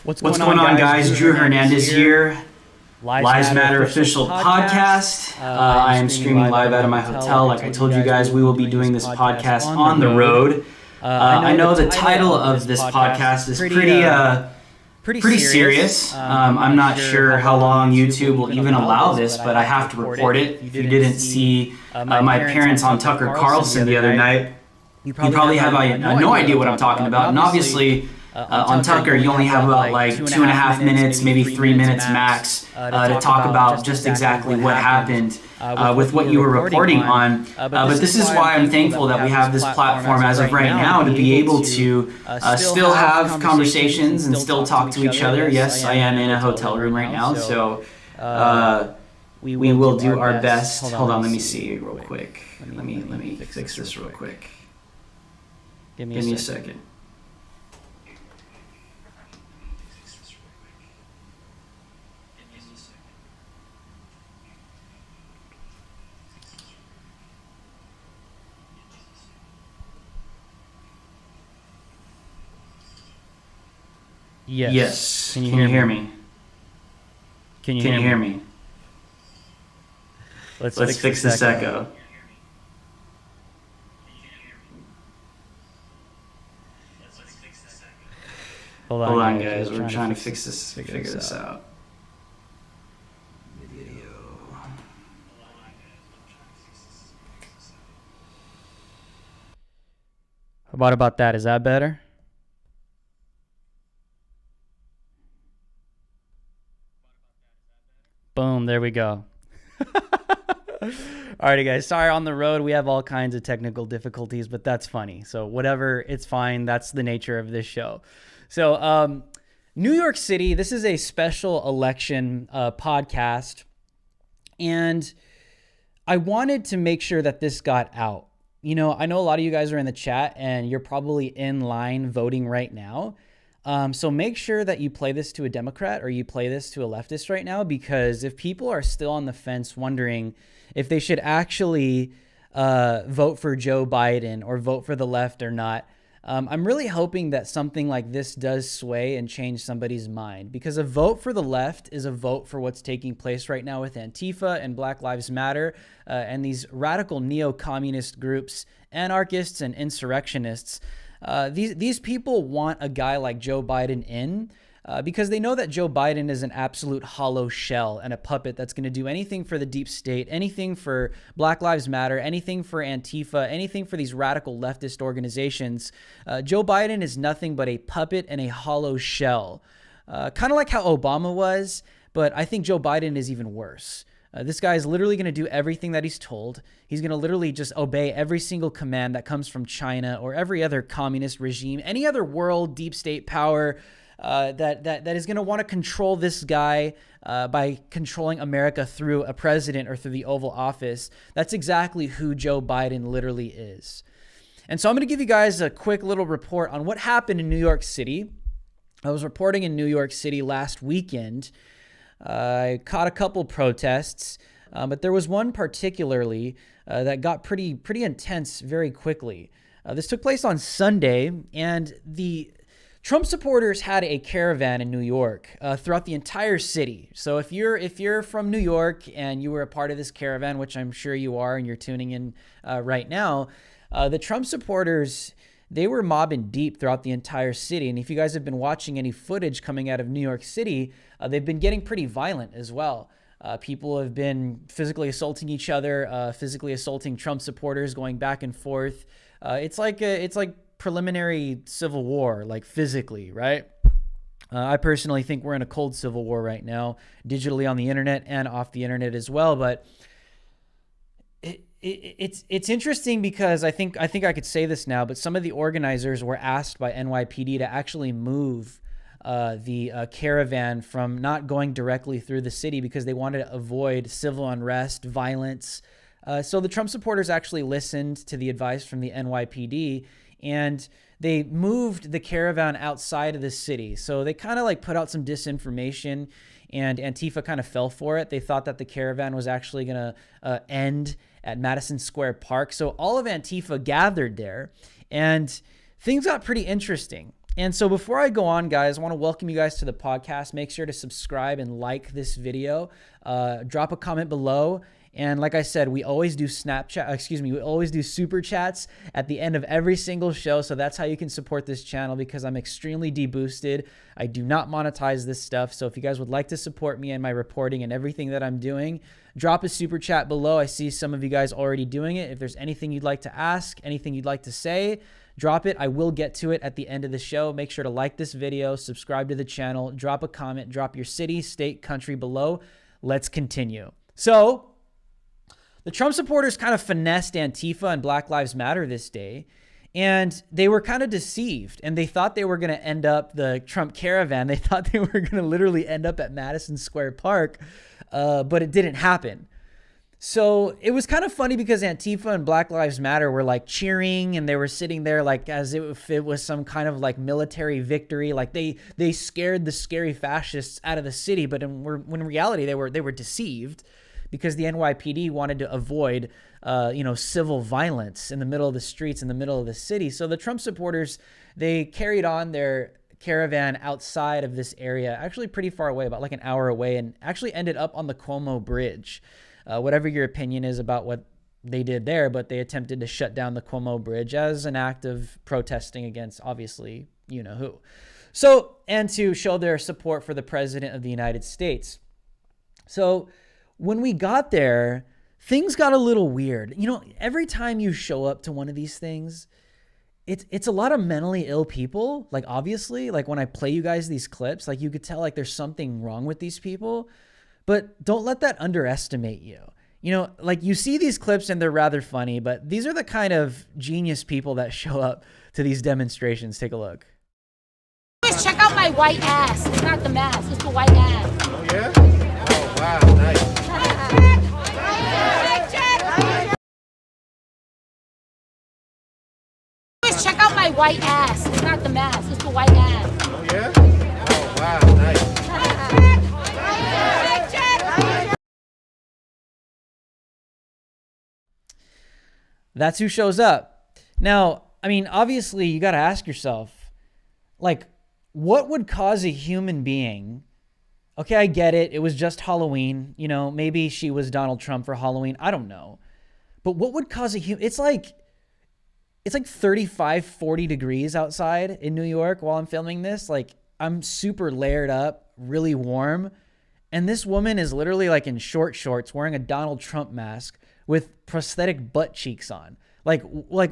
What's going on, guys? Drew Hernandez here. Lives Matter official podcast. I am streaming live out of my hotel. Like I told you guys, we will be doing this podcast on the road. I know the title of this podcast is pretty serious. I'm not sure how long YouTube will even allow this, but I have to report it. If you didn't see my appearance on Tucker Carlson the other night, you probably have no idea what I'm talking about. And obviously, on Tucker, you only have about like 2.5 minutes, maybe 3 minutes max to talk about just exactly what happened with what you were reporting on. But this is why I'm thankful that we have this platform as of right now to be able to still have conversations and still talk to each other. Yes, I am in a hotel room right now, so we will do our best. Hold on, let me see real quick. Let me fix this real quick. Give me a second. Yes. Can you hear me? Can you hear me? Let's fix this echo. Hold on, guys. We're trying to figure this out. About that? Is that better? Boom, there we go. Alrighty, guys. Sorry, on the road, we have all kinds of technical difficulties, but that's funny. So whatever, it's fine. That's the nature of this show. So New York City, this is a special election podcast. And I wanted to make sure that this got out. You know, I know a lot of you guys are in the chat and you're probably in line voting right now. So make sure that you play this to a Democrat or you play this to a leftist right now, because if people are still on the fence wondering if they should actually vote for Joe Biden or vote for the left or not, I'm really hoping that something like this does sway and change somebody's mind, because a vote for the left is a vote for what's taking place right now with Antifa and Black Lives Matter and these radical neo-communist groups, anarchists and insurrectionists. These people want a guy like Joe Biden in because they know that Joe Biden is an absolute hollow shell and a puppet that's going to do anything for the deep state, anything for Black Lives Matter, anything for Antifa, anything for these radical leftist organizations. Joe Biden is nothing but a puppet and a hollow shell, kind of like how Obama was, but I think Joe Biden is even worse. This guy is literally going to do everything that he's told. He's going to literally just obey every single command that comes from China or every other communist regime, any other world deep state power that is going to want to control this guy by controlling America through a president or through the Oval Office. That's exactly who Joe Biden literally is. And so I'm going to give you guys a quick little report on what happened in New York City. I was reporting in New York City last weekend. I caught a couple protests, but there was one particularly that got pretty intense very quickly. This took place on Sunday, and the Trump supporters had a caravan in New York throughout the entire city. So if you're from New York and you were a part of this caravan, which I'm sure you are, and you're tuning in right now, the Trump supporters, they were mobbing deep throughout the entire city. And if you guys have been watching any footage coming out of New York City, they've been getting pretty violent as well. People have been physically assaulting each other, physically assaulting Trump supporters, going back and forth. It's like preliminary civil war, like physically, right? I personally think we're in a cold civil war right now, digitally on the internet and off the internet as well. But it's interesting because I think I could say this now, but some of the organizers were asked by NYPD to actually move the caravan from not going directly through the city because they wanted to avoid civil unrest, violence. So the Trump supporters actually listened to the advice from the NYPD, and they moved the caravan outside of the city. So they kind of like put out some disinformation, and Antifa kind of fell for it. They thought that the caravan was actually going to end at Madison Square Park. So all of Antifa gathered there, and things got pretty interesting. And so before I go on, guys, I want to welcome you guys to the podcast. Make sure to subscribe and like this video. Drop a comment below. And like I said, we always do we always do super chats at the end of every single show. So that's how you can support this channel, because I'm extremely deboosted. I do not monetize this stuff. So if you guys would like to support me and my reporting and everything that I'm doing, drop a super chat below. I see some of you guys already doing it. If there's anything you'd like to ask, anything you'd like to say, drop it. I will get to it at the end of the show. Make sure to like this video, subscribe to the channel, drop a comment, drop your city, state, country below. Let's continue. So the Trump supporters kind of finessed Antifa and Black Lives Matter this day, and they were kind of deceived, and they thought they were going to end up the Trump caravan. They thought they were going to literally end up at Madison Square Park, but it didn't happen. So it was kind of funny because Antifa and Black Lives Matter were like cheering, and they were sitting there like as if it was some kind of like military victory. Like they scared the scary fascists out of the city, but when in reality they were deceived, because the NYPD wanted to avoid, civil violence in the middle of the streets, in the middle of the city. So the Trump supporters, they carried on their caravan outside of this area, actually pretty far away, about like an hour away, and actually ended up on the Cuomo Bridge. Whatever your opinion is about what they did there, but they attempted to shut down the Cuomo Bridge as an act of protesting against, obviously, you know who. So, and to show their support for the President of the United States. So when we got there, things got a little weird. You know, every time you show up to one of these things, it's a lot of mentally ill people. Like, obviously, like when I play you guys these clips, like you could tell like there's something wrong with these people, but don't let that underestimate you. You know, like you see these clips and they're rather funny, but these are the kind of genius people that show up to these demonstrations. Take a look. Please check out my white ass. It's not the mask, it's the white ass. Oh, yeah? Oh, wow, nice. Please check out my white ass. It's not the mask, it's the white ass. Oh, yeah? Oh, wow, nice. That's who shows up. Now, I mean, obviously, you got to ask yourself, like, what would cause a human being? Okay, I get it. It was just Halloween. You know, maybe she was Donald Trump for Halloween. I don't know. But what would cause a human? It's like 35, 40 degrees outside in New York while I'm filming this. Like, I'm super layered up, really warm. And this woman is literally like in short shorts wearing a Donald Trump mask with prosthetic butt cheeks on. Like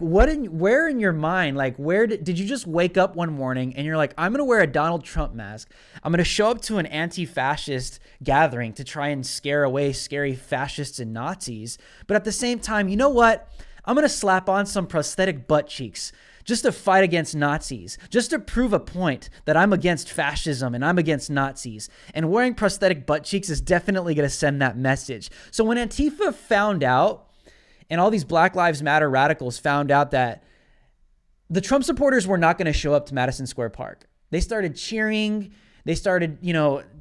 where in your mind, like where did you just wake up one morning and you're like, I'm going to wear a Donald Trump mask. I'm going to show up to an anti-fascist gathering to try and scare away scary fascists and Nazis. But at the same time, you know what? I'm going to slap on some prosthetic butt cheeks just to fight against Nazis, just to prove a point that I'm against fascism and I'm against Nazis. And wearing prosthetic butt cheeks is definitely going to send that message. So when Antifa found out, and all these Black Lives Matter radicals found out that the Trump supporters were not going to show up to Madison Square Park, they started cheering. They started,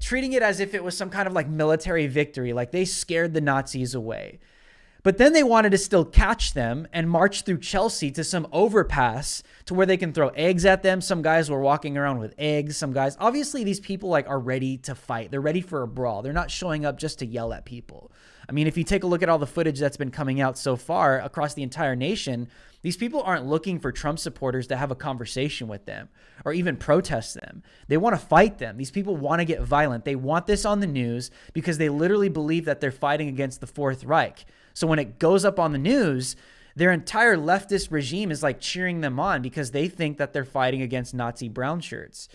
treating it as if it was some kind of like military victory. Like they scared the Nazis away. But then they wanted to still catch them and march through Chelsea to some overpass to where they can throw eggs at them. Some guys were walking around with eggs. Some guys, obviously these people like are ready to fight. They're ready for a brawl. They're not showing up just to yell at people. I mean, if you take a look at all the footage that's been coming out so far across the entire nation, these people aren't looking for Trump supporters to have a conversation with them or even protest them. They want to fight them. These people want to get violent. They want this on the news because they literally believe that they're fighting against the Fourth Reich. So when it goes up on the news, their entire leftist regime is like cheering them on because they think that they're fighting against Nazi brown shirts.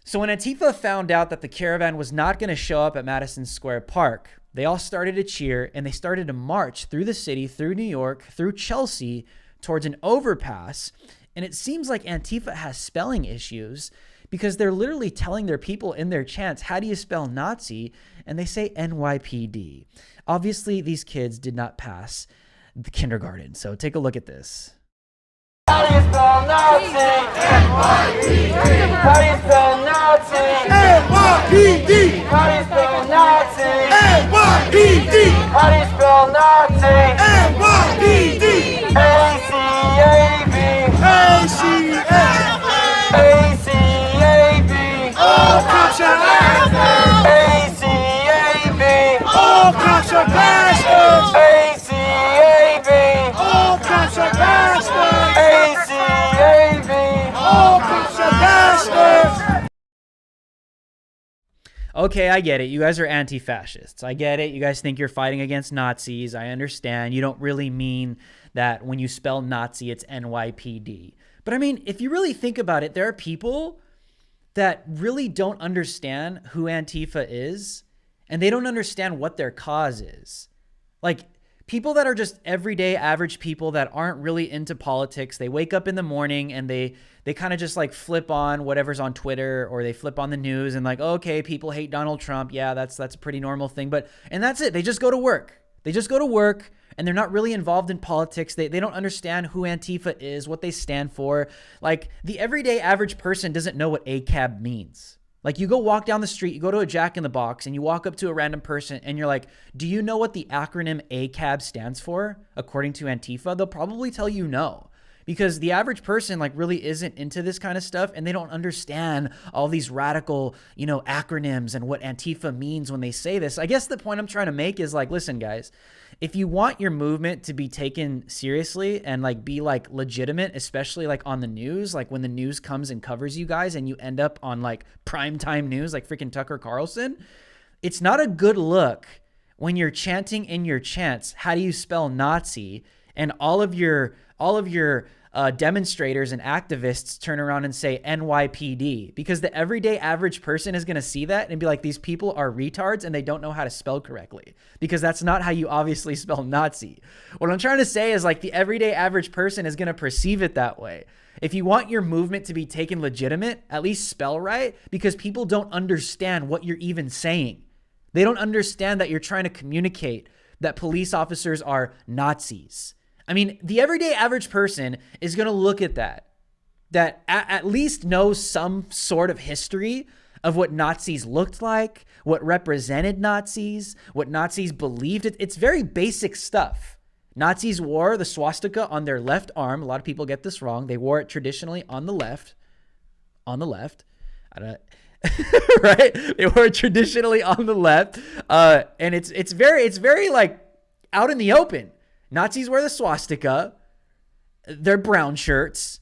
So when Antifa found out that the caravan was not going to show up at Madison Square Park, they all started to cheer and they started to march through the city, through New York, through Chelsea, towards an overpass. And it seems like Antifa has spelling issues because they're literally telling their people in their chants, how do you spell Nazi? And they say NYPD. Obviously, these kids did not pass the kindergarten. So take a look at this. How do you spell Nazi? NYPD. How do you spell Nazi? NYPD. How do you spell Nazi? NYPD. How do you spell Nazi? NYPD. ACAB. ACAB. All cops are assholes. ACAB. All cops are bastards. ACAB. All cops are bastards. ACAB. All cops are bastards. Okay, I get it. You guys are anti-fascists. I get it. You guys think you're fighting against Nazis. I understand. You don't really mean that when you spell Nazi, it's NYPD. But I mean, if you really think about it, there are people that really don't understand who Antifa is, and they don't understand what their cause is. Like, people that are just everyday average people that aren't really into politics. They wake up in the morning and they kind of just like flip on whatever's on Twitter, or they flip on the news and like, okay, people hate Donald Trump. Yeah, that's a pretty normal thing. And that's it. They just go to work. They just go to work and they're not really involved in politics. They don't understand who Antifa is, what they stand for. Like, the everyday average person doesn't know what ACAB means. Like, you go walk down the street, you go to a Jack in the Box, and you walk up to a random person, and you're like, do you know what the acronym ACAB stands for, according to Antifa? They'll probably tell you no, because the average person, like, really isn't into this kind of stuff, and they don't understand all these radical, acronyms and what Antifa means when they say this. I guess the point I'm trying to make is, like, listen, guys, if you want your movement to be taken seriously and like be like legitimate, especially like on the news, like when the news comes and covers you guys and you end up on like primetime news, like freaking Tucker Carlson, it's not a good look when you're chanting in your chants, how do you spell Nazi? And all of your demonstrators and activists turn around and say NYPD, because the everyday average person is going to see that and be like, these people are retards and they don't know how to spell correctly, because that's not how you obviously spell Nazi. What I'm trying to say is, like, the everyday average person is going to perceive it that way. If you want your movement to be taken legitimate, at least spell right, because people don't understand what you're even saying. They don't understand that you're trying to communicate that police officers are Nazis. I mean, the everyday average person is going to look at that at least knows some sort of history of what Nazis looked like, what represented Nazis, what Nazis believed. It's very basic stuff. Nazis wore the swastika on their left arm. A lot of people get this wrong. They wore it traditionally on the left. On the left. I don't right? They wore it traditionally on the left. And it's very like out in the open. Nazis wear the swastika. They're brown shirts.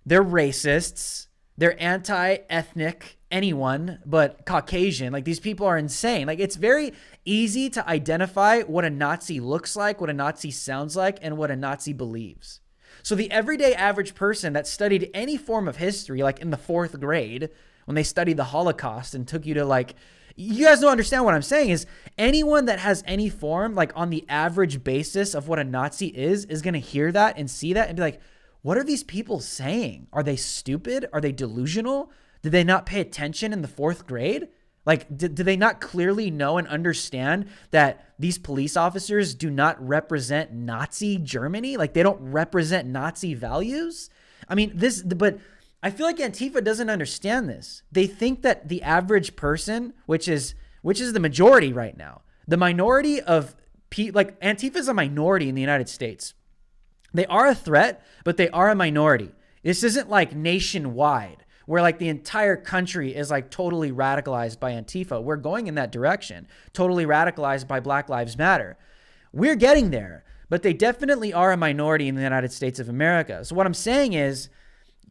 They're racists. They're anti-ethnic, anyone but Caucasian. Like, these people are insane. Like, it's very easy to identify what a Nazi looks like, what a Nazi sounds like, and what a Nazi believes. So the everyday average person that studied any form of history, like in the 4th grade, when they studied the Holocaust and took you to, like, you guys don't understand what I'm saying, is anyone that has any form, like on the average basis of what a Nazi is going to hear that and see that and be like, what are these people saying? Are they stupid? Are they delusional? Did they not pay attention in the 4th grade? Like, did they not clearly know and understand that these police officers do not represent Nazi Germany? Like, they don't represent Nazi values? I mean, but I feel like Antifa doesn't understand this. They think that the average person, which is the majority right now, the minority of like, Antifa is a minority in the United States. They are a threat, but they are a minority. This isn't like nationwide, where like the entire country is like totally radicalized by Antifa. We're going in that direction, totally radicalized by Black Lives Matter. We're getting there, but they definitely are a minority in the United States of America. So what I'm saying is,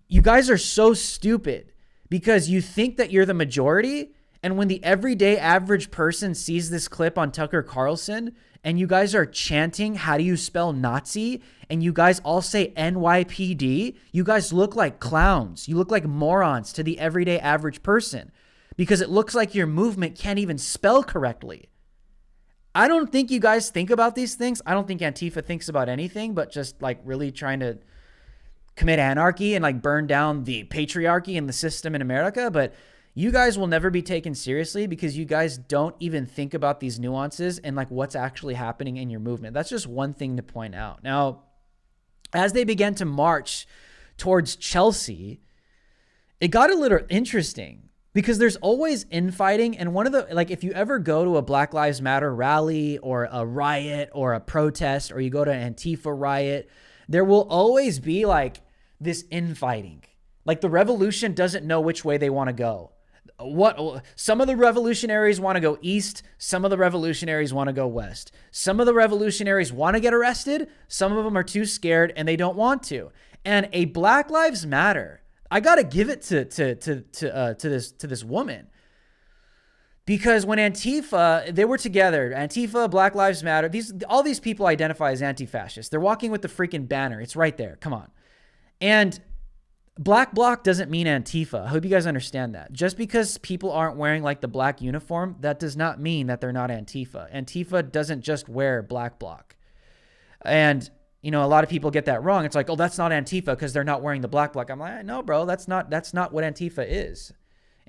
you guys are so stupid because you think that you're the majority. And when the everyday average person sees this clip on Tucker Carlson and you guys are chanting, how do you spell Nazi? And you guys all say NYPD, you guys look like clowns. You look like morons to the everyday average person because it looks like your movement can't even spell correctly. I don't think you guys think about these things. I don't think Antifa thinks about anything but just like really trying to commit anarchy and like burn down the patriarchy and the system in America. But you guys will never be taken seriously because you guys don't even think about these nuances and like what's actually happening in your movement. That's just one thing to point out. Now, as they began to march towards Chelsea, it got a little interesting because there's always infighting. And one of the, like, if you ever go to a Black Lives Matter rally or a riot or a protest, or you go to an Antifa riot, there will always be like this infighting. Like, the revolution doesn't know which way they want to go. Some of the revolutionaries want to go east. Some of the revolutionaries want to go west. Some of the revolutionaries want to get arrested. Some of them are too scared and they don't want to. And a Black Lives Matter, I got to give it to this woman. Because when Antifa, they were together, Antifa, Black Lives Matter, all these people identify as anti-fascist. They're walking with the freaking banner. It's right there. Come on. And Black Bloc doesn't mean Antifa. I hope you guys understand that. Just because people aren't wearing like the black uniform, that does not mean that they're not Antifa. Antifa doesn't just wear Black Bloc. And, you know, a lot of people get that wrong. It's like, oh, that's not Antifa because they're not wearing the Black Bloc. I'm like, no, bro, that's not what Antifa is.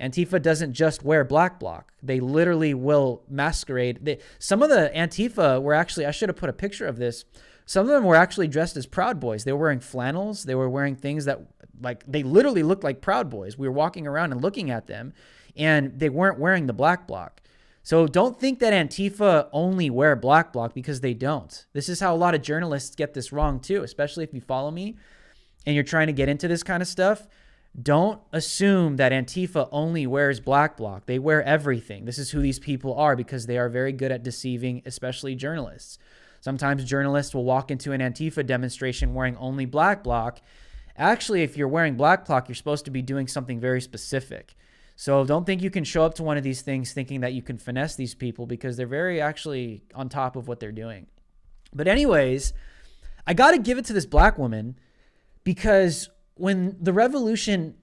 Antifa doesn't just wear Black Bloc. They literally will masquerade. Some of the Antifa were actually, I should have put a picture of this. Some of them were actually dressed as Proud Boys. They were wearing flannels. They were wearing things that, like, they literally looked like Proud Boys. We were walking around and looking at them, and they weren't wearing the Black Bloc. So don't think that Antifa only wear Black Bloc, because they don't. This is how a lot of journalists get this wrong too, especially if you follow me and you're trying to get into this kind of stuff. Don't assume that Antifa only wears Black Bloc. They wear everything. This is who these people are, because they are very good at deceiving, especially journalists. Sometimes journalists will walk into an Antifa demonstration wearing only Black Bloc. Actually, if you're wearing Black Bloc, you're supposed to be doing something very specific. So don't think you can show up to one of these things thinking that you can finesse these people, because they're very actually on top of what they're doing. But anyways, I got to give it to this black woman, because when the revolution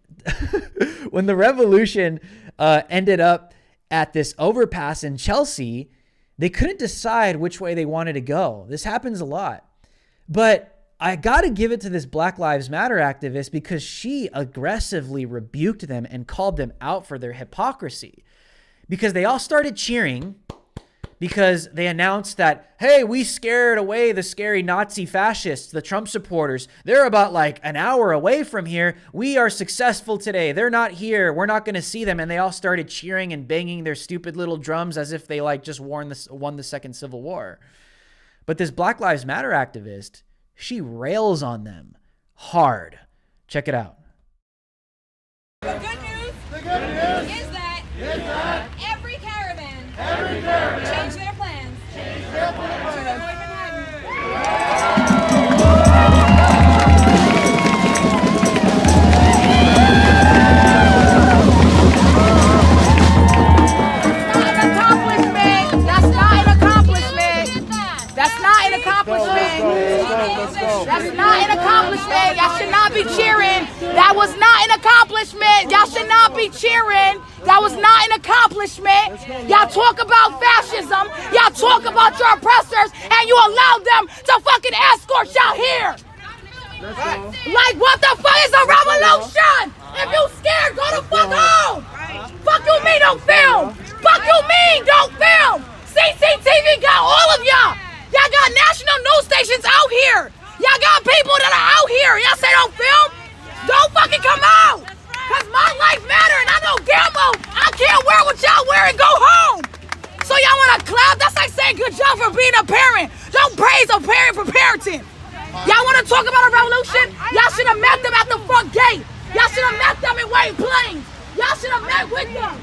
ended up at this overpass in Chelsea, they couldn't decide which way they wanted to go. This happens a lot. But I got to give it to this Black Lives Matter activist, because she aggressively rebuked them and called them out for their hypocrisy. Because they all started cheering because they announced that, hey, we scared away the scary Nazi fascists, the Trump supporters. They're about like an hour away from here. We are successful today. They're not here. We're not going to see them. And they all started cheering and banging their stupid little drums as if they like just won the Second Civil War. But this Black Lives Matter activist, she rails on them hard. Check it out. The good news is that every caravan changed their plans to avoid Manhattan. That's not an accomplishment. That's not an accomplishment. That's not an accomplishment. Y'all should not be cheering. That was not an accomplishment. Y'all should not be cheering. That was not an accomplishment. Y'all talk about fascism. Y'all talk about your oppressors, and you allow them to fucking escort y'all here. Like, what the fuck is a revolution? If you scared, go the fuck home. Fuck you mean don't film? Fuck you mean don't film? CCTV got all of y'all. Y'all got national news stations out here. Y'all got people that are out here. Y'all say don't film? Don't fucking come out. Cause my life matter and I know Gambo. I can't wear what y'all wear and go home. So y'all wanna clap? That's like saying good job for being a parent. Don't praise a parent for parenting. Y'all wanna talk about a revolution? Y'all should have met them at the front gate. Y'all should have met them in white planes. Y'all should have met with them.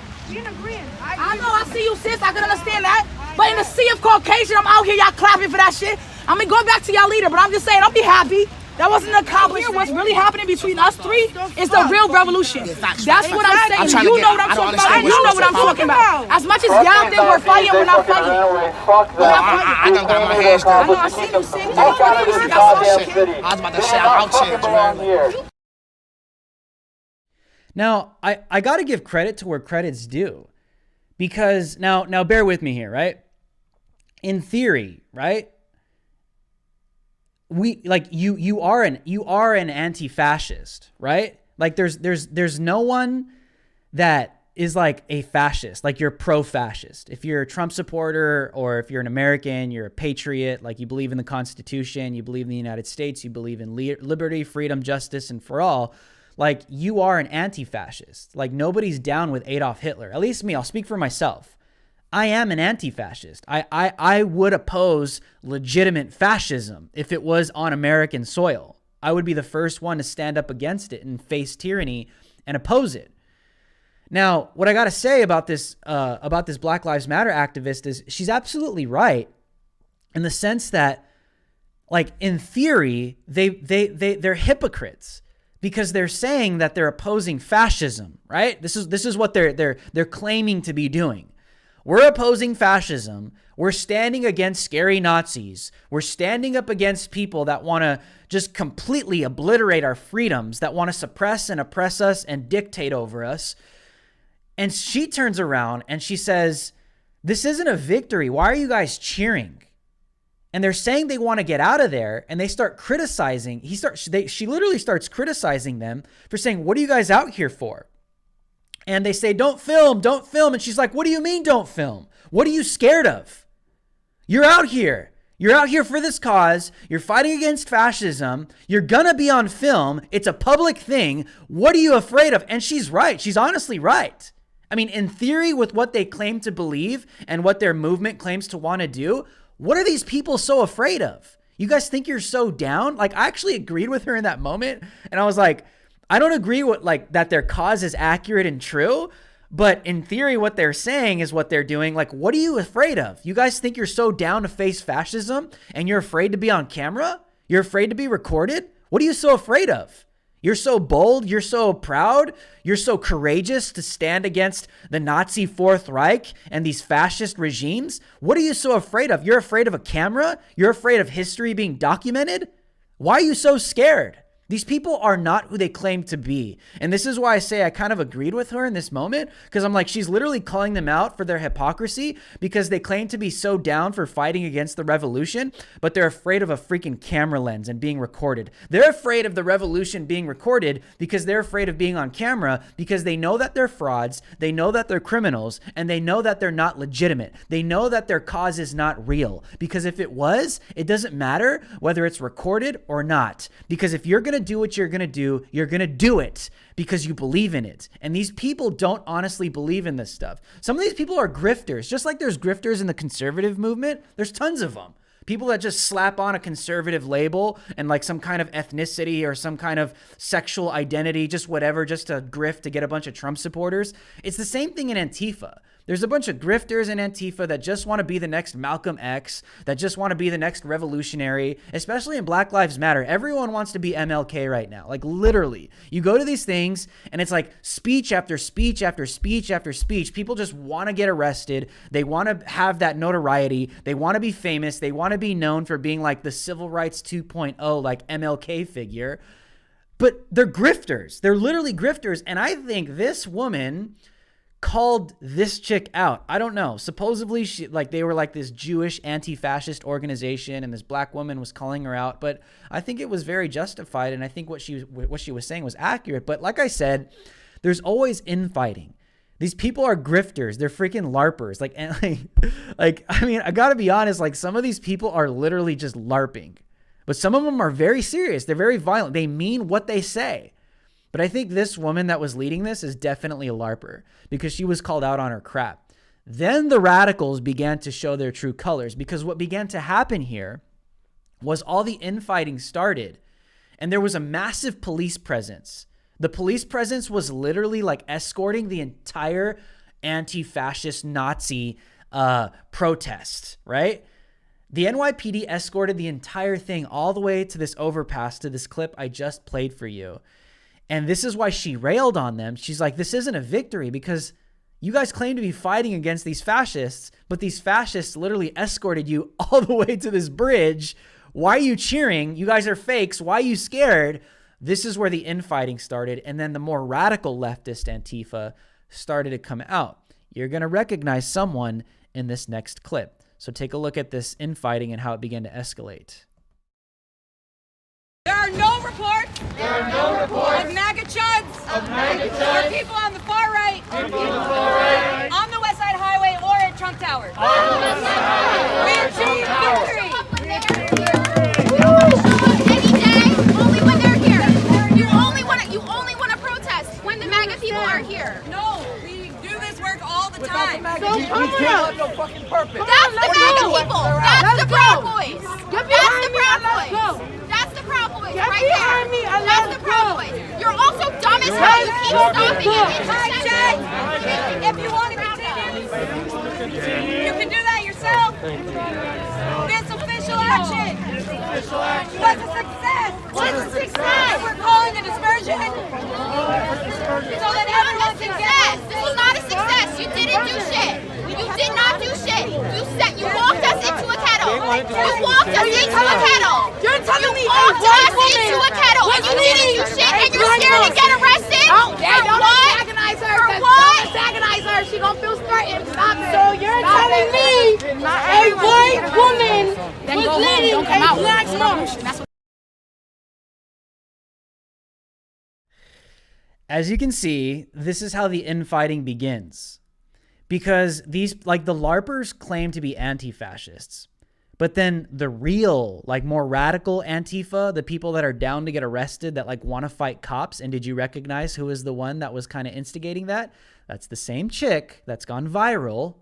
I know, I see you, sis. I can understand that. But in the sea of Caucasian, I'm out here, y'all clapping for that shit. I mean, go back to y'all leader, but I'm just saying, I'll be happy. That wasn't an accomplishment. What's really happening between us three is the real revolution. That's what I'm saying. You know what I'm talking about. You know what I'm talking about. As much as y'all think we're fighting, we're not fighting. I done got my hands I down. know, I see you, sis. I was about to say, I'm out here, Jermaine. Now, I got to give credit to where credit's due, because now bear with me here, right? In theory, right? You are an anti-fascist, right? Like there's no one that is like a fascist, like you're pro-fascist. If you're a Trump supporter or if you're an American, you're a patriot, like you believe in the Constitution, you believe in the United States, you believe in liberty, freedom, justice, and for all. Like, you are an anti-fascist. Like, nobody's down with Adolf Hitler. At least me, I'll speak for myself. I am an anti-fascist. I would oppose legitimate fascism if it was on American soil. I would be the first one to stand up against it and face tyranny and oppose it. Now, what I got to say about this Black Lives Matter activist is she's absolutely right in the sense that, like, in theory, they're hypocrites. Because they're saying that they're opposing fascism, right? This is what they're claiming to be doing. We're opposing fascism. We're standing against scary Nazis. We're standing up against people that want to just completely obliterate our freedoms, that want to suppress and oppress us and dictate over us. And she turns around and she says, "This isn't a victory. Why are you guys cheering?" And they're saying they want to get out of there, and they start criticizing. She literally starts criticizing them for saying, "What are you guys out here for?" And they say, don't film. And she's like, "What do you mean don't film? What are you scared of? You're out here. You're out here for this cause. You're fighting against fascism. You're going to be on film. It's a public thing. What are you afraid of?" And she's right. She's honestly right. I mean, in theory, with what they claim to believe and what their movement claims to want to do, what are these people so afraid of? You guys think you're so down? Like, I actually agreed with her in that moment. And I was like, I don't agree with like that their cause is accurate and true. But in theory, what they're saying is what they're doing. Like, what are you afraid of? You guys think you're so down to face fascism and you're afraid to be on camera? You're afraid to be recorded? What are you so afraid of? You're so bold. You're so proud. You're so courageous to stand against the Nazi Fourth Reich and these fascist regimes. What are you so afraid of? You're afraid of a camera? You're afraid of history being documented? Why are you so scared? These people are not who they claim to be. And this is why I say I kind of agreed with her in this moment, because I'm like, she's literally calling them out for their hypocrisy because they claim to be so down for fighting against the revolution, but they're afraid of a freaking camera lens and being recorded. They're afraid of the revolution being recorded because they're afraid of being on camera because they know that they're frauds, they know that they're criminals, and they know that they're not legitimate. They know that their cause is not real, because if it was, it doesn't matter whether it's recorded or not. Because if you're going to do what you're going to do it because you believe in it. And these people don't honestly believe in this stuff. Some of these people are grifters, just like there's grifters in the conservative movement. There's tons of them. People that just slap on a conservative label and like some kind of ethnicity or some kind of sexual identity, just whatever, just to grift to get a bunch of Trump supporters. It's the same thing in Antifa. There's a bunch of grifters in Antifa that just want to be the next Malcolm X, that just want to be the next revolutionary, especially in Black Lives Matter. Everyone wants to be MLK right now. Like literally, you go to these things and it's like speech after speech after speech after speech. People just want to get arrested. They want to have that notoriety. They want to be famous. They want to be known for being like the civil rights 2.0, like MLK figure. But they're grifters. They're literally grifters. And I think this woman called this chick out. I don't know. Supposedly they were like this Jewish anti-fascist organization and this black woman was calling her out, but I think it was very justified and I think what she was saying was accurate. But like I said, there's always infighting. These people are grifters. They're freaking LARPers. I mean, I got to be honest, like some of these people are literally just LARPing. But some of them are very serious. They're very violent. They mean what they say. But I think this woman that was leading this is definitely a LARPer because she was called out on her crap. Then the radicals began to show their true colors because what began to happen here was all the infighting started and there was a massive police presence. The police presence was literally like escorting the entire anti-fascist Nazi protest, right? The NYPD escorted the entire thing all the way to this overpass, to this clip I just played for you. And this is why she railed on them. She's like, this isn't a victory because you guys claim to be fighting against these fascists, but these fascists literally escorted you all the way to this bridge. Why are you cheering? You guys are fakes. Why are you scared? This is where the infighting started. And then the more radical leftist Antifa started to come out. You're going to recognize someone in this next clip. So take a look at this infighting and how it began to escalate. There are no reports. There are no reports of MAGA chuds. of MAGA chuds Or people on the far right. People on the far right. On the West Side Highway or at Trump Tower. On the West Side Highway. We achieved victory. Any day, only when they're here. You only want to protest when the MAGA people are here. No, we do this work all the time. That's the MAGA people. That's the Proud Boys. That's the Proud Boys. That's the Proud Boys right there. That's the Proud Boys. You're also dumb as hell. You keep stopping and If you want to continue, you can do that yourself. It's official action. What's a success? What's a success? We're calling a dispersion so that everyone can get. This was not a success. You didn't do shit. You did not do shit. You walked us into a kettle. You walked us into a kettle. You're telling me You walked us into a kettle and you didn't do shit and you're scared to get arrested? Don't what? antagonize her. For Don't what? antagonize her. She gonna feel threatened. Stop it. So you're telling me a white woman was leading a black march? As you can see, this is how the infighting begins. Because these, like the LARPers claim to be anti-fascists. But then the real, like more radical Antifa, the people that are down to get arrested, that like want to fight cops. And did you recognize who was the one that was kind of instigating that? That's the same chick that's gone viral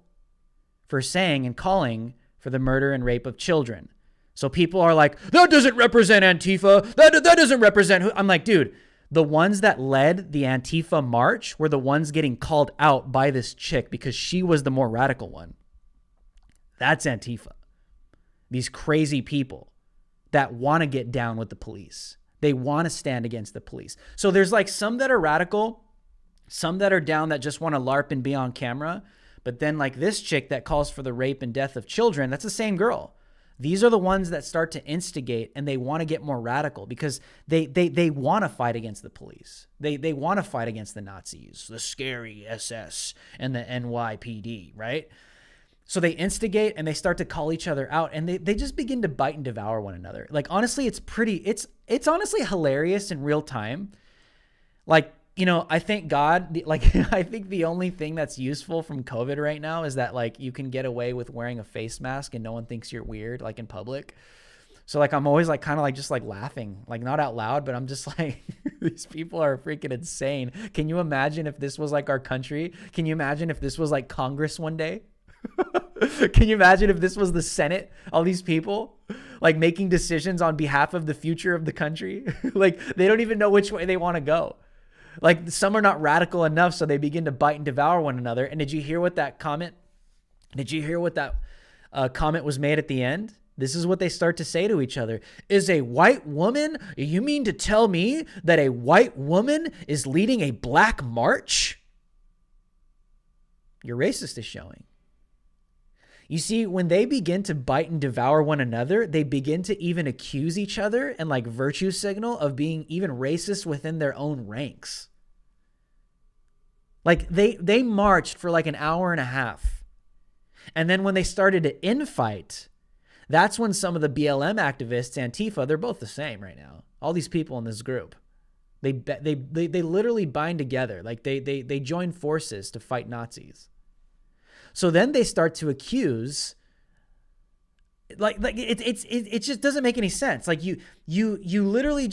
for saying and calling for the murder and rape of children. So people are like, that doesn't represent Antifa. That doesn't represent who. I'm like, dude, the ones that led the Antifa march were the ones getting called out by this chick because she was the more radical one. That's Antifa. These crazy people that want to get down with the police. They want to stand against the police. So there's like some that are radical, some that are down that just want to LARP and be on camera. But then like this chick that calls for the rape and death of children, that's the same girl. These are the ones that start to instigate and they want to get more radical because they want to fight against the police. They want to fight against the Nazis, the scary SS and the NYPD, right? So they instigate and they start to call each other out and they just begin to bite and devour one another. Like, honestly, it's honestly hilarious in real time. Like, you know, I thank God, like, I think the only thing that's useful from COVID right now is that like you can get away with wearing a face mask and no one thinks you're weird, like in public. So like, I'm always like kind of like just like laughing, like not out loud, but I'm just like, these people are freaking insane. Can you imagine if this was like our country? Can you imagine if this was like Congress one day? Can you imagine if this was the Senate? All these people like making decisions on behalf of the future of the country. Like they don't even know which way they want to go. Like some are not radical enough, so they begin to bite and devour one another. And did you hear what that comment? Did you hear what that comment was made at the end? This is what they start to say to each other. Is a white woman, you mean to tell me that a white woman is leading a black march? Your racist is showing. You see, when they begin to bite and devour one another, they begin to even accuse each other and like virtue signal of being even racist within their own ranks. Like they marched for like an hour and a half. And then when they started to infight, that's when some of the BLM activists, Antifa, they're both the same right now. All these people in this group, they literally bind together. Like they join forces to fight Nazis. So then they start to accuse, like it just doesn't make any sense. Like you literally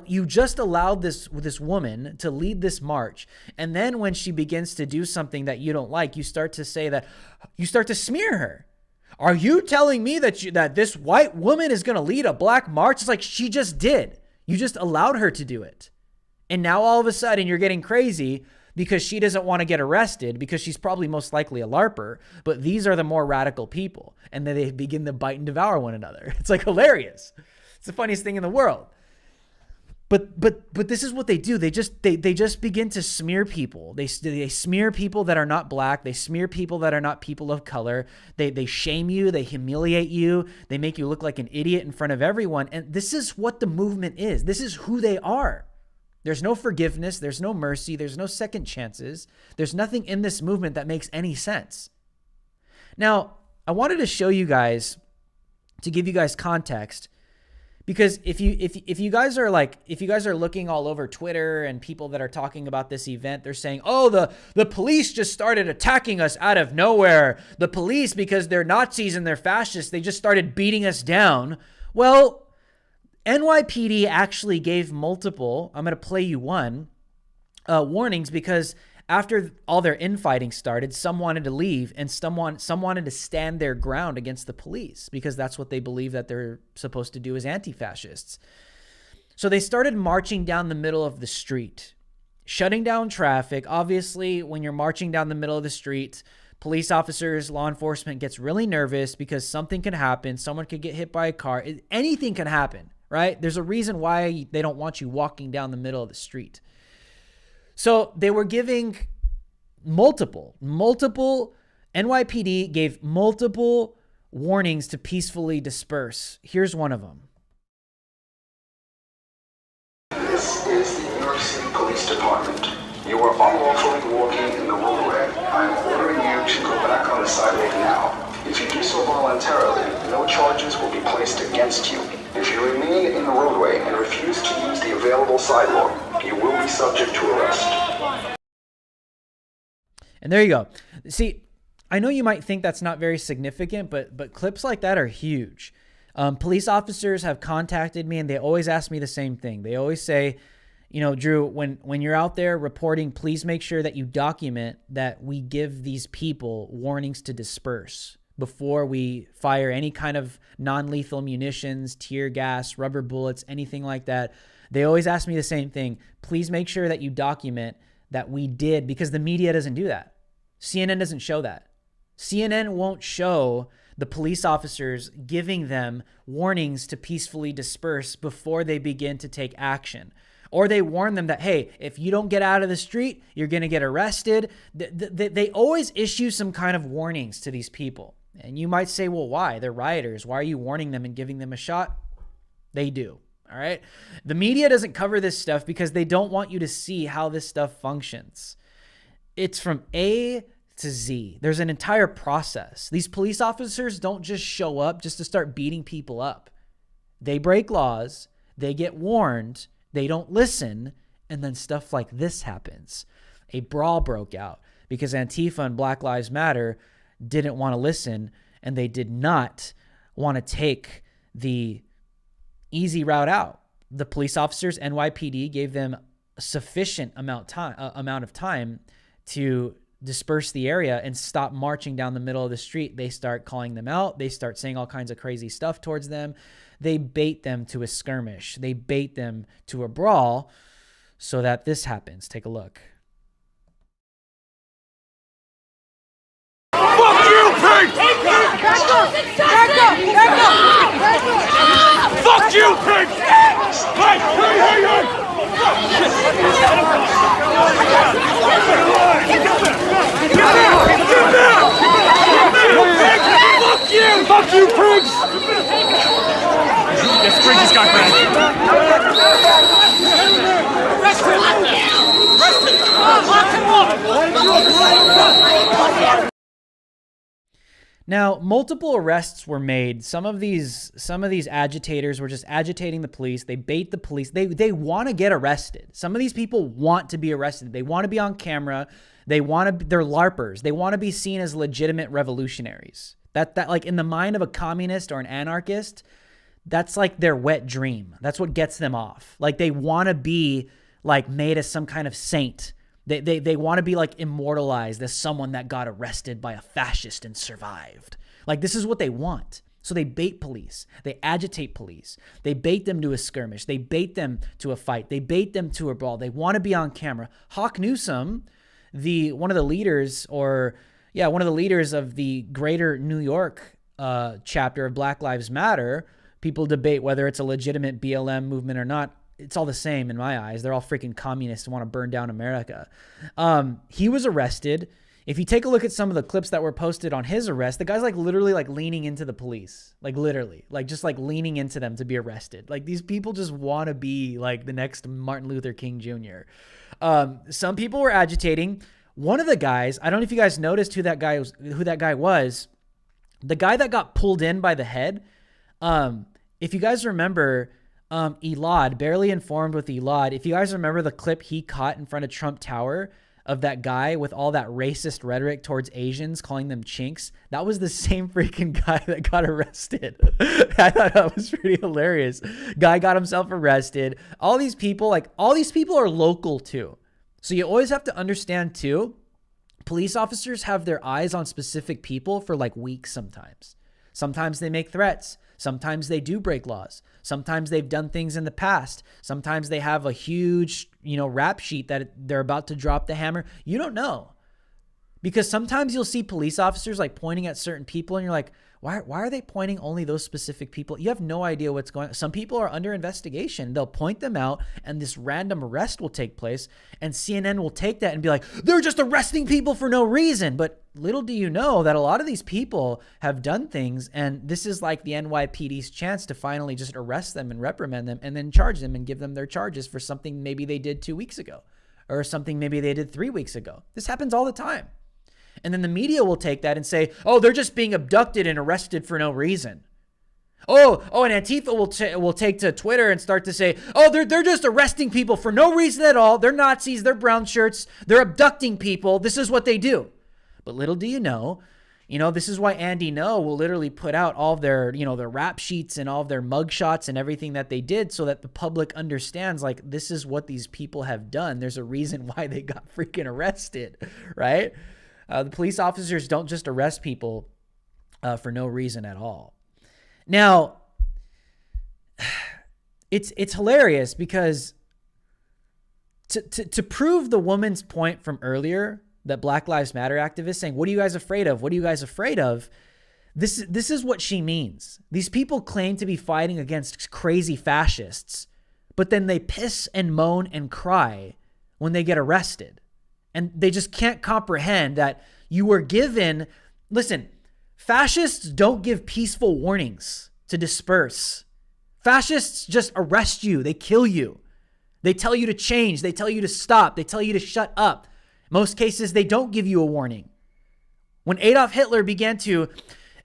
you just allowed this woman to lead this march, and then when she begins to do something that you don't like, you start to smear her. Are you telling me that this white woman is going to lead a black march? It's like she just did. You just allowed her to do it, and now all of a sudden you're getting crazy because she doesn't want to get arrested because she's probably most likely a LARPer, but these are the more radical people. And then they begin to bite and devour one another. It's like hilarious. It's the funniest thing in the world. But this is what they do. They just begin to smear people. They smear people that are not black. They smear people that are not people of color. They shame you. They humiliate you. They make you look like an idiot in front of everyone. And this is what the movement is. This is who they are. There's no forgiveness. There's no mercy. There's no second chances. There's nothing in this movement that makes any sense. Now, I wanted to show you guys, to give you guys context, because if you guys are looking all over Twitter and people that are talking about this event, they're saying, oh, the police just started attacking us out of nowhere. The police, because they're Nazis and they're fascists, they just started beating us down. Well, NYPD actually gave multiple, I'm going to play you one, warnings, because after all their infighting started, some wanted to leave and some wanted to stand their ground against the police because that's what they believe that they're supposed to do as anti-fascists. So they started marching down the middle of the street, shutting down traffic. Obviously, when you're marching down the middle of the street, police officers, law enforcement gets really nervous because something can happen. Someone could get hit by a car. Anything can happen. Right? There's a reason why they don't want you walking down the middle of the street. So they were giving multiple NYPD gave multiple warnings to peacefully disperse. Here's one of them. This is the New York City Police Department. You are unlawfully walking in the roadway. I am ordering you to go back on the sidewalk now. If you do so voluntarily, no charges will be placed against you. If you remain in the roadway and refuse to use the available sidewalk, you will be subject to arrest. And there you go. See, I know you might think that's not very significant, but clips like that are huge. Police officers have contacted me and they always ask me the same thing. They always say, you know, Drew, when you're out there reporting, please make sure that you document that we give these people warnings to disperse before we fire any kind of non-lethal munitions, tear gas, rubber bullets, anything like that. They always ask me the same thing. Please make sure that you document that we did, because the media doesn't do that. CNN doesn't show that. CNN won't show the police officers giving them warnings to peacefully disperse before they begin to take action. Or they warn them that, hey, if you don't get out of the street, you're going to get arrested. They always issue some kind of warnings to these people. And you might say, well, why? They're rioters. Why are you warning them and giving them a shot? They do. All right. The media doesn't cover this stuff because they don't want you to see how this stuff functions. It's from A to Z. There's an entire process. These police officers don't just show up just to start beating people up. They break laws. They get warned. They don't listen. And then stuff like this happens. A brawl broke out because Antifa and Black Lives Matter didn't want to listen, and they did not want to take the easy route out. The police officers, NYPD, gave them a sufficient amount of time to disperse the area and stop marching down the middle of the street, they start calling them out. They start saying all kinds of crazy stuff towards them. They bait them to a skirmish. They bait them to a brawl so that this happens. Take a look. Fuck you, pig! Back up! Fuck you, pig! Hey! Fuck you! Fuck you, pigs! Yes, Spring just got grabbed. Now, multiple arrests were made. Some of these agitators were just agitating the police. They bait the police. They want to get arrested. Some of these people want to be arrested. They want to be on camera. They're LARPers. They want to be seen as legitimate revolutionaries. That like in the mind of a communist or an anarchist, that's like their wet dream. That's what gets them off. Like they want to be like made as some kind of saint. They want to be like immortalized as someone that got arrested by a fascist and survived. Like this is what they want. So they bait police. They agitate police. They bait them to a skirmish. They bait them to a fight. They bait them to a brawl. They want to be on camera. Hawk Newsom, one of the leaders of the greater New York chapter of Black Lives Matter, people debate whether it's a legitimate BLM movement or not. It's all the same in my eyes. They're all freaking communists and want to burn down America. He was arrested. If you take a look at some of the clips that were posted on his arrest, the guy's like literally like leaning into the police, like literally, like just like leaning into them to be arrested. Like these people just want to be like the next Martin Luther King Jr. Some people were agitating. One of the guys, I don't know if you guys noticed who that guy was. The guy that got pulled in by the head. If you guys remember, Elad, barely informed with Elad. If you guys remember the clip he caught in front of Trump Tower of that guy with all that racist rhetoric towards Asians, calling them chinks, that was the same freaking guy that got arrested. I thought that was pretty hilarious. Guy got himself arrested. All these people are local too. So you always have to understand too, police officers have their eyes on specific people for like weeks sometimes. Sometimes they make threats. Sometimes they do break laws. Sometimes they've done things in the past. Sometimes they have a huge, rap sheet that they're about to drop the hammer. You don't know. Because sometimes you'll see police officers like pointing at certain people and you're like, why are they pointing only those specific people? You have no idea what's going on. Some people are under investigation. They'll point them out and this random arrest will take place and CNN will take that and be like, they're just arresting people for no reason. But little do you know that a lot of these people have done things and this is like the NYPD's chance to finally just arrest them and reprimand them and then charge them and give them their charges for something maybe they did 2 weeks ago or something maybe they did 3 weeks ago. This happens all the time. And then the media will take that and say, oh, they're just being abducted and arrested for no reason. Oh, and Antifa will take to Twitter and start to say, oh, they're just arresting people for no reason at all. They're Nazis. They're brown shirts. They're abducting people. This is what they do. But little do you know, this is why Andy Ngo will literally put out all of their, their rap sheets and all of their mug shots and everything that they did so that the public understands, like, this is what these people have done. There's a reason why they got freaking arrested, right? The police officers don't just arrest people for no reason at all. Now, it's hilarious because to prove the woman's point from earlier, that Black Lives Matter activist saying, what are you guys afraid of? What are you guys afraid of? This is what she means. These people claim to be fighting against crazy fascists, but then they piss and moan and cry when they get arrested. And they just can't comprehend that you were given, listen, fascists don't give peaceful warnings to disperse. Fascists just arrest you. They kill you. They tell you to change. They tell you to stop. They tell you to shut up. Most cases, they don't give you a warning. When Adolf Hitler began to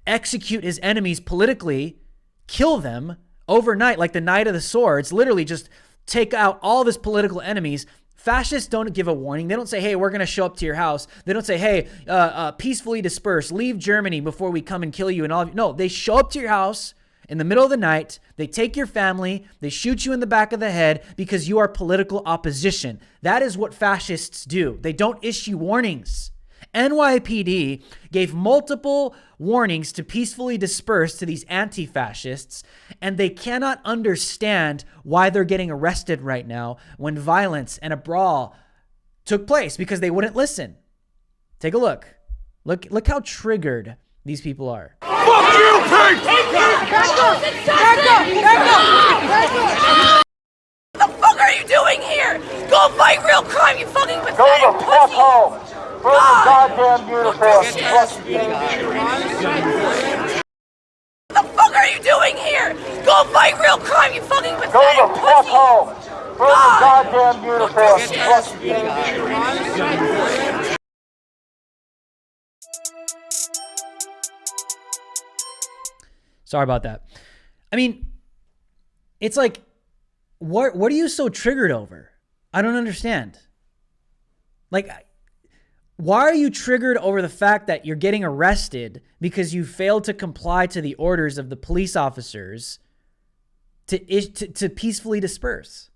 execute his enemies politically, kill them overnight, like the Night of the Swords, literally just take out all of his political enemies, fascists don't give a warning. They don't say, hey, we're going to show up to your house. They don't say, hey, peacefully disperse, leave Germany before we come and kill you and all of you. No, they show up to your house in the middle of the night. They take your family. They shoot you in the back of the head because you are political opposition. That is what fascists do. They don't issue warnings. NYPD gave multiple warnings to peacefully disperse to these anti-fascists, and they cannot understand why they're getting arrested right now when violence and a brawl took place because they wouldn't listen. Take a look. Look how triggered these people are. Fuck you, pig! What the fuck are you doing here? Go fight real crime, you fucking pathetic Go the fuck pussy! home! Put the goddamn uniform! What the fuck are you doing here? Go fight real crime, you fucking pathetic Go the fuck pussy! home! Put the goddamn uniform! Sorry about that. I mean, it's like, what are you so triggered over? I don't understand. Like, why are you triggered over the fact that you're getting arrested because you failed to comply to the orders of the police officers to peacefully disperse?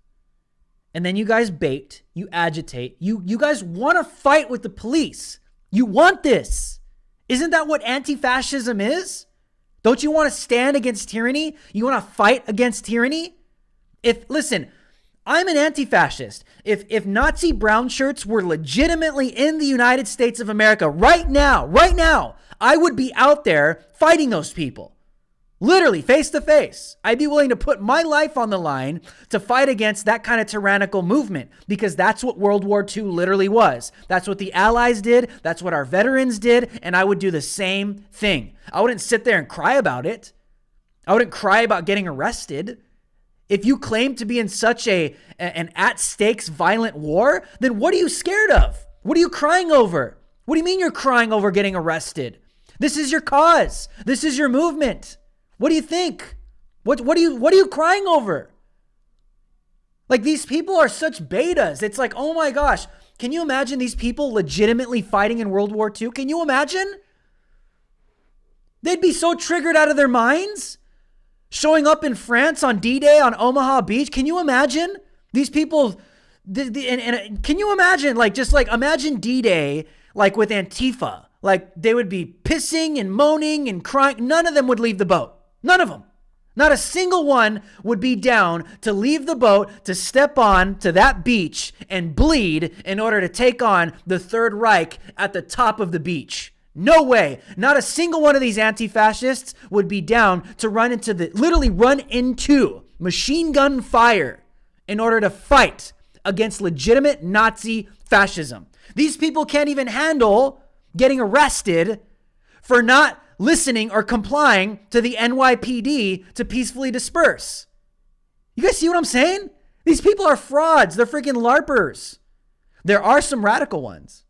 And then you guys bait, you agitate, you guys want to fight with the police. You want this. Isn't that what anti-fascism is? Don't you want to stand against tyranny? You want to fight against tyranny? Listen, I'm an anti-fascist. If Nazi brown shirts were legitimately in the United States of America right now, I would be out there fighting those people. Literally, face to face. I'd be willing to put my life on the line to fight against that kind of tyrannical movement because that's what World War II literally was. That's what the Allies did. That's what our veterans did. And I would do the same thing. I wouldn't sit there and cry about it. I wouldn't cry about getting arrested. If you claim to be in such an at-stakes violent war, then what are you scared of? What are you crying over? What do you mean you're crying over getting arrested? This is your cause. This is your movement. What do you think? What are you crying over? Like, these people are such betas. It's like, oh my gosh, can you imagine these people legitimately fighting in World War II? Can you imagine? They'd be so triggered out of their minds. Showing up in France on D-Day on Omaha Beach. Can you imagine these people? Can you imagine, imagine D-Day, like with Antifa. Like, they would be pissing and moaning and crying. None of them would leave the boat. None of them. Not a single one would be down to leave the boat, to step on to that beach and bleed in order to take on the Third Reich at the top of the beach. No way. Not a single one of these anti-fascists would be down to literally run into machine gun fire in order to fight against legitimate Nazi fascism. These people can't even handle getting arrested for not listening or complying to the NYPD to peacefully disperse. You guys see what I'm saying? These people are frauds. They're freaking LARPers. There are some radical ones.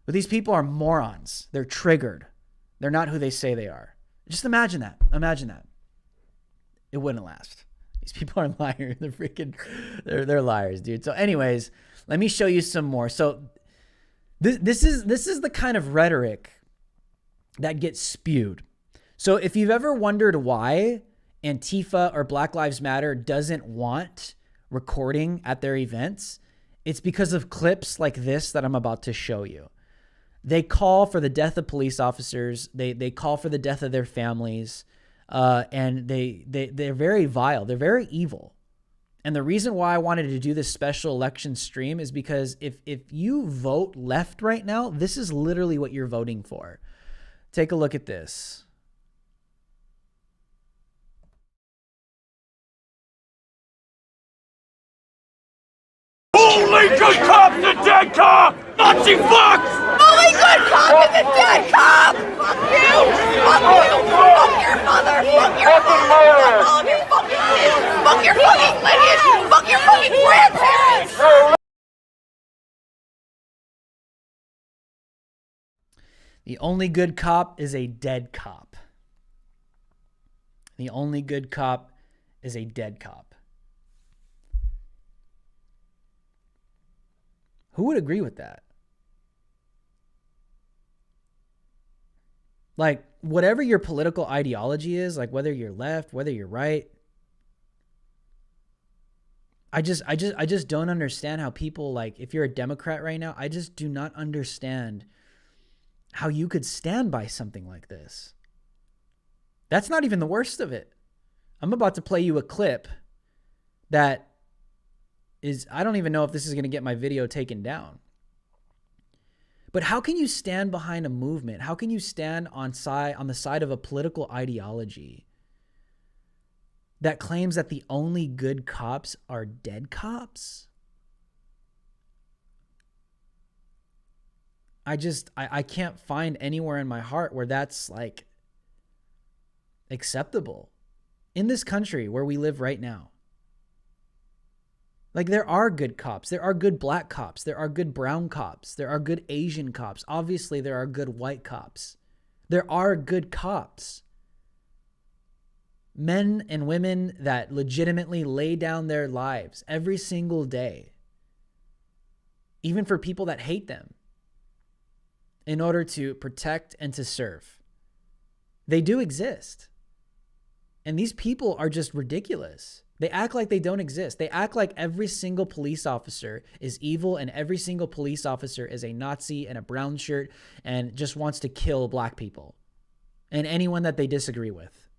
But these people are morons. They're triggered. They're not who they say they are. Just imagine that. Imagine that. It wouldn't last. These people are liars. They're liars, dude. So anyways, let me show you some more. So this is the kind of rhetoric that gets spewed. So if you've ever wondered why Antifa or Black Lives Matter doesn't want recording at their events, it's because of clips like this that I'm about to show you. They call for the death of police officers. They call for the death of their families. And they're very vile. They're very evil. And the reason why I wanted to do this special election stream is because if you vote left right now, this is literally what you're voting for. Take a look at this. Only good cop's a dead cop! Nazi fucks! Only good cop is a dead cop! Fuck you! Fuck you! Fuck your mother! Fuck your father! Fuck all of your fucking kids! Fuck your fucking lineage! Fuck your fucking grandparents! The only good cop is a dead cop. The only good cop is a dead cop. Who would agree with that? Like, whatever your political ideology is, like whether you're left, whether you're right, I just don't understand how people, like, if you're a Democrat right now, I just do not understand how you could stand by something like this. That's not even the worst of it. I'm about to play you a clip that is, I don't even know if this is going to get my video taken down. But how can you stand behind a movement? How can you stand on the side of a political ideology that claims that the only good cops are dead cops? I can't find anywhere in my heart where that's like acceptable in this country where we live right now. Like, there are good cops. There are good black cops. There are good brown cops. There are good Asian cops. Obviously, there are good white cops. There are good cops. Men and women that legitimately lay down their lives every single day, even for people that hate them, in order to protect and to serve. They do exist. And these people are just ridiculous. They act like they don't exist. They act like every single police officer is evil and every single police officer is a Nazi and a brown shirt and just wants to kill black people and anyone that they disagree with.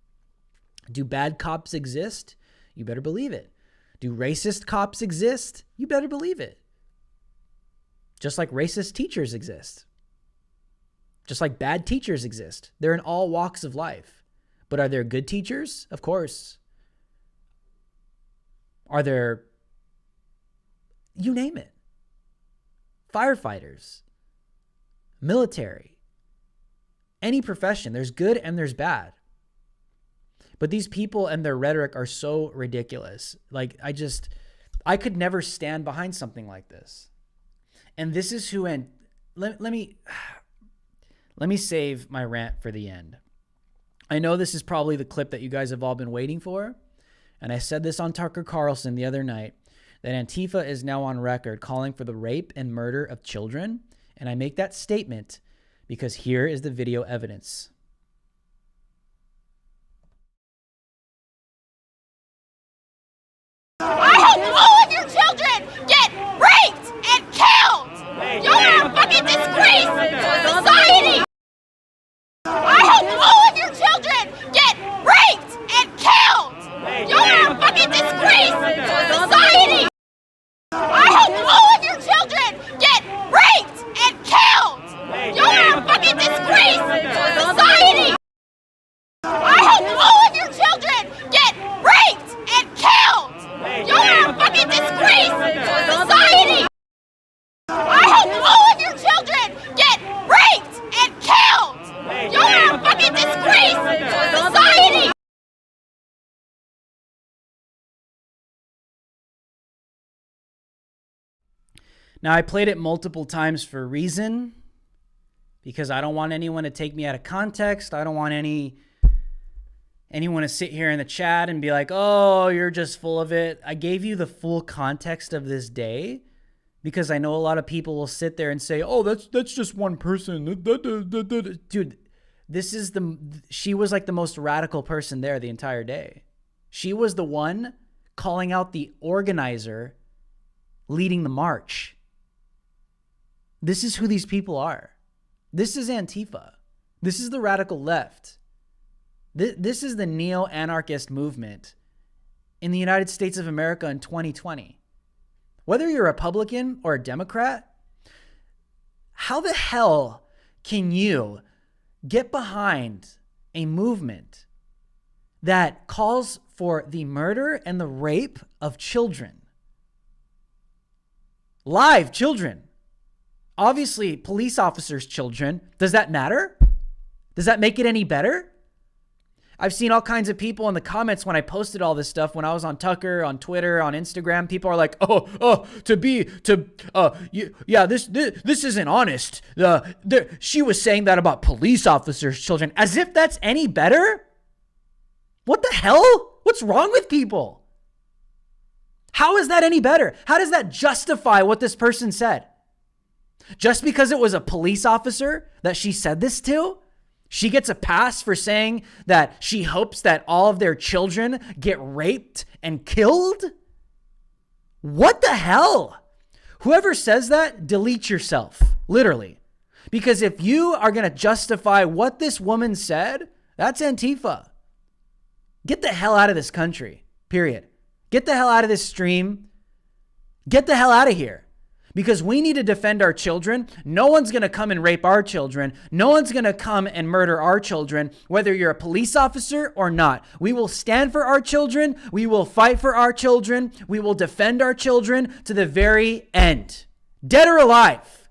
Do bad cops exist? You better believe it. Do racist cops exist? You better believe it. Just like racist teachers exist. Just like bad teachers exist. They're in all walks of life. But are there good teachers? Of course. Are there, you name it, firefighters, military, any profession, there's good and there's bad. But these people and their rhetoric are so ridiculous. Like, I could never stand behind something like this. And this is who, and let me save my rant for the end. I know this is probably the clip that you guys have all been waiting for. And I said this on Tucker Carlson the other night, that Antifa is now on record calling for the rape and murder of children. And I make that statement because here is the video evidence. I hope all of your children get raped and killed. You're a fucking disgrace to society. I hope all of your children get raped and killed. You're a fucking disgrace to society. I hope all of your children get raped and killed. You're a fucking disgrace to society. I hope all of your children get raped and killed. You're a fucking disgrace to society. I hope all of your children get raped and killed. You're a fucking disgrace to society. Now, I played it multiple times for a reason, because I don't want anyone to take me out of context. I don't want anyone to sit here in the chat and be like, oh, you're just full of it. I gave you the full context of this day because I know a lot of people will sit there and say, oh, that's just one person. Dude, she was like the most radical person there the entire day. She was the one calling out the organizer leading the march. This is who these people are. This is Antifa. This is the radical left. This is the neo-anarchist movement in the United States of America in 2020. Whether you're a Republican or a Democrat, how the hell can you get behind a movement that calls for the murder and the rape of children? Live children. Obviously, police officers' children. Does that matter? Does that make it any better? I've seen all kinds of people in the comments when I posted all this stuff, when I was on Tucker, on Twitter, on Instagram. People are like, this isn't honest. She was saying that about police officers' children, as if that's any better. What the hell? What's wrong with people? How is that any better? How does that justify what this person said? Just because it was a police officer that she said this to, she gets a pass for saying that she hopes that all of their children get raped and killed? What the hell? Whoever says that, delete yourself. Literally. Because if you are going to justify what this woman said, that's Antifa. Get the hell out of this country, period. Get the hell out of this stream. Get the hell out of here. Because we need to defend our children. No one's going to come and rape our children. No one's going to come and murder our children, whether you're a police officer or not. We will stand for our children. We will fight for our children. We will defend our children to the very end, dead or alive.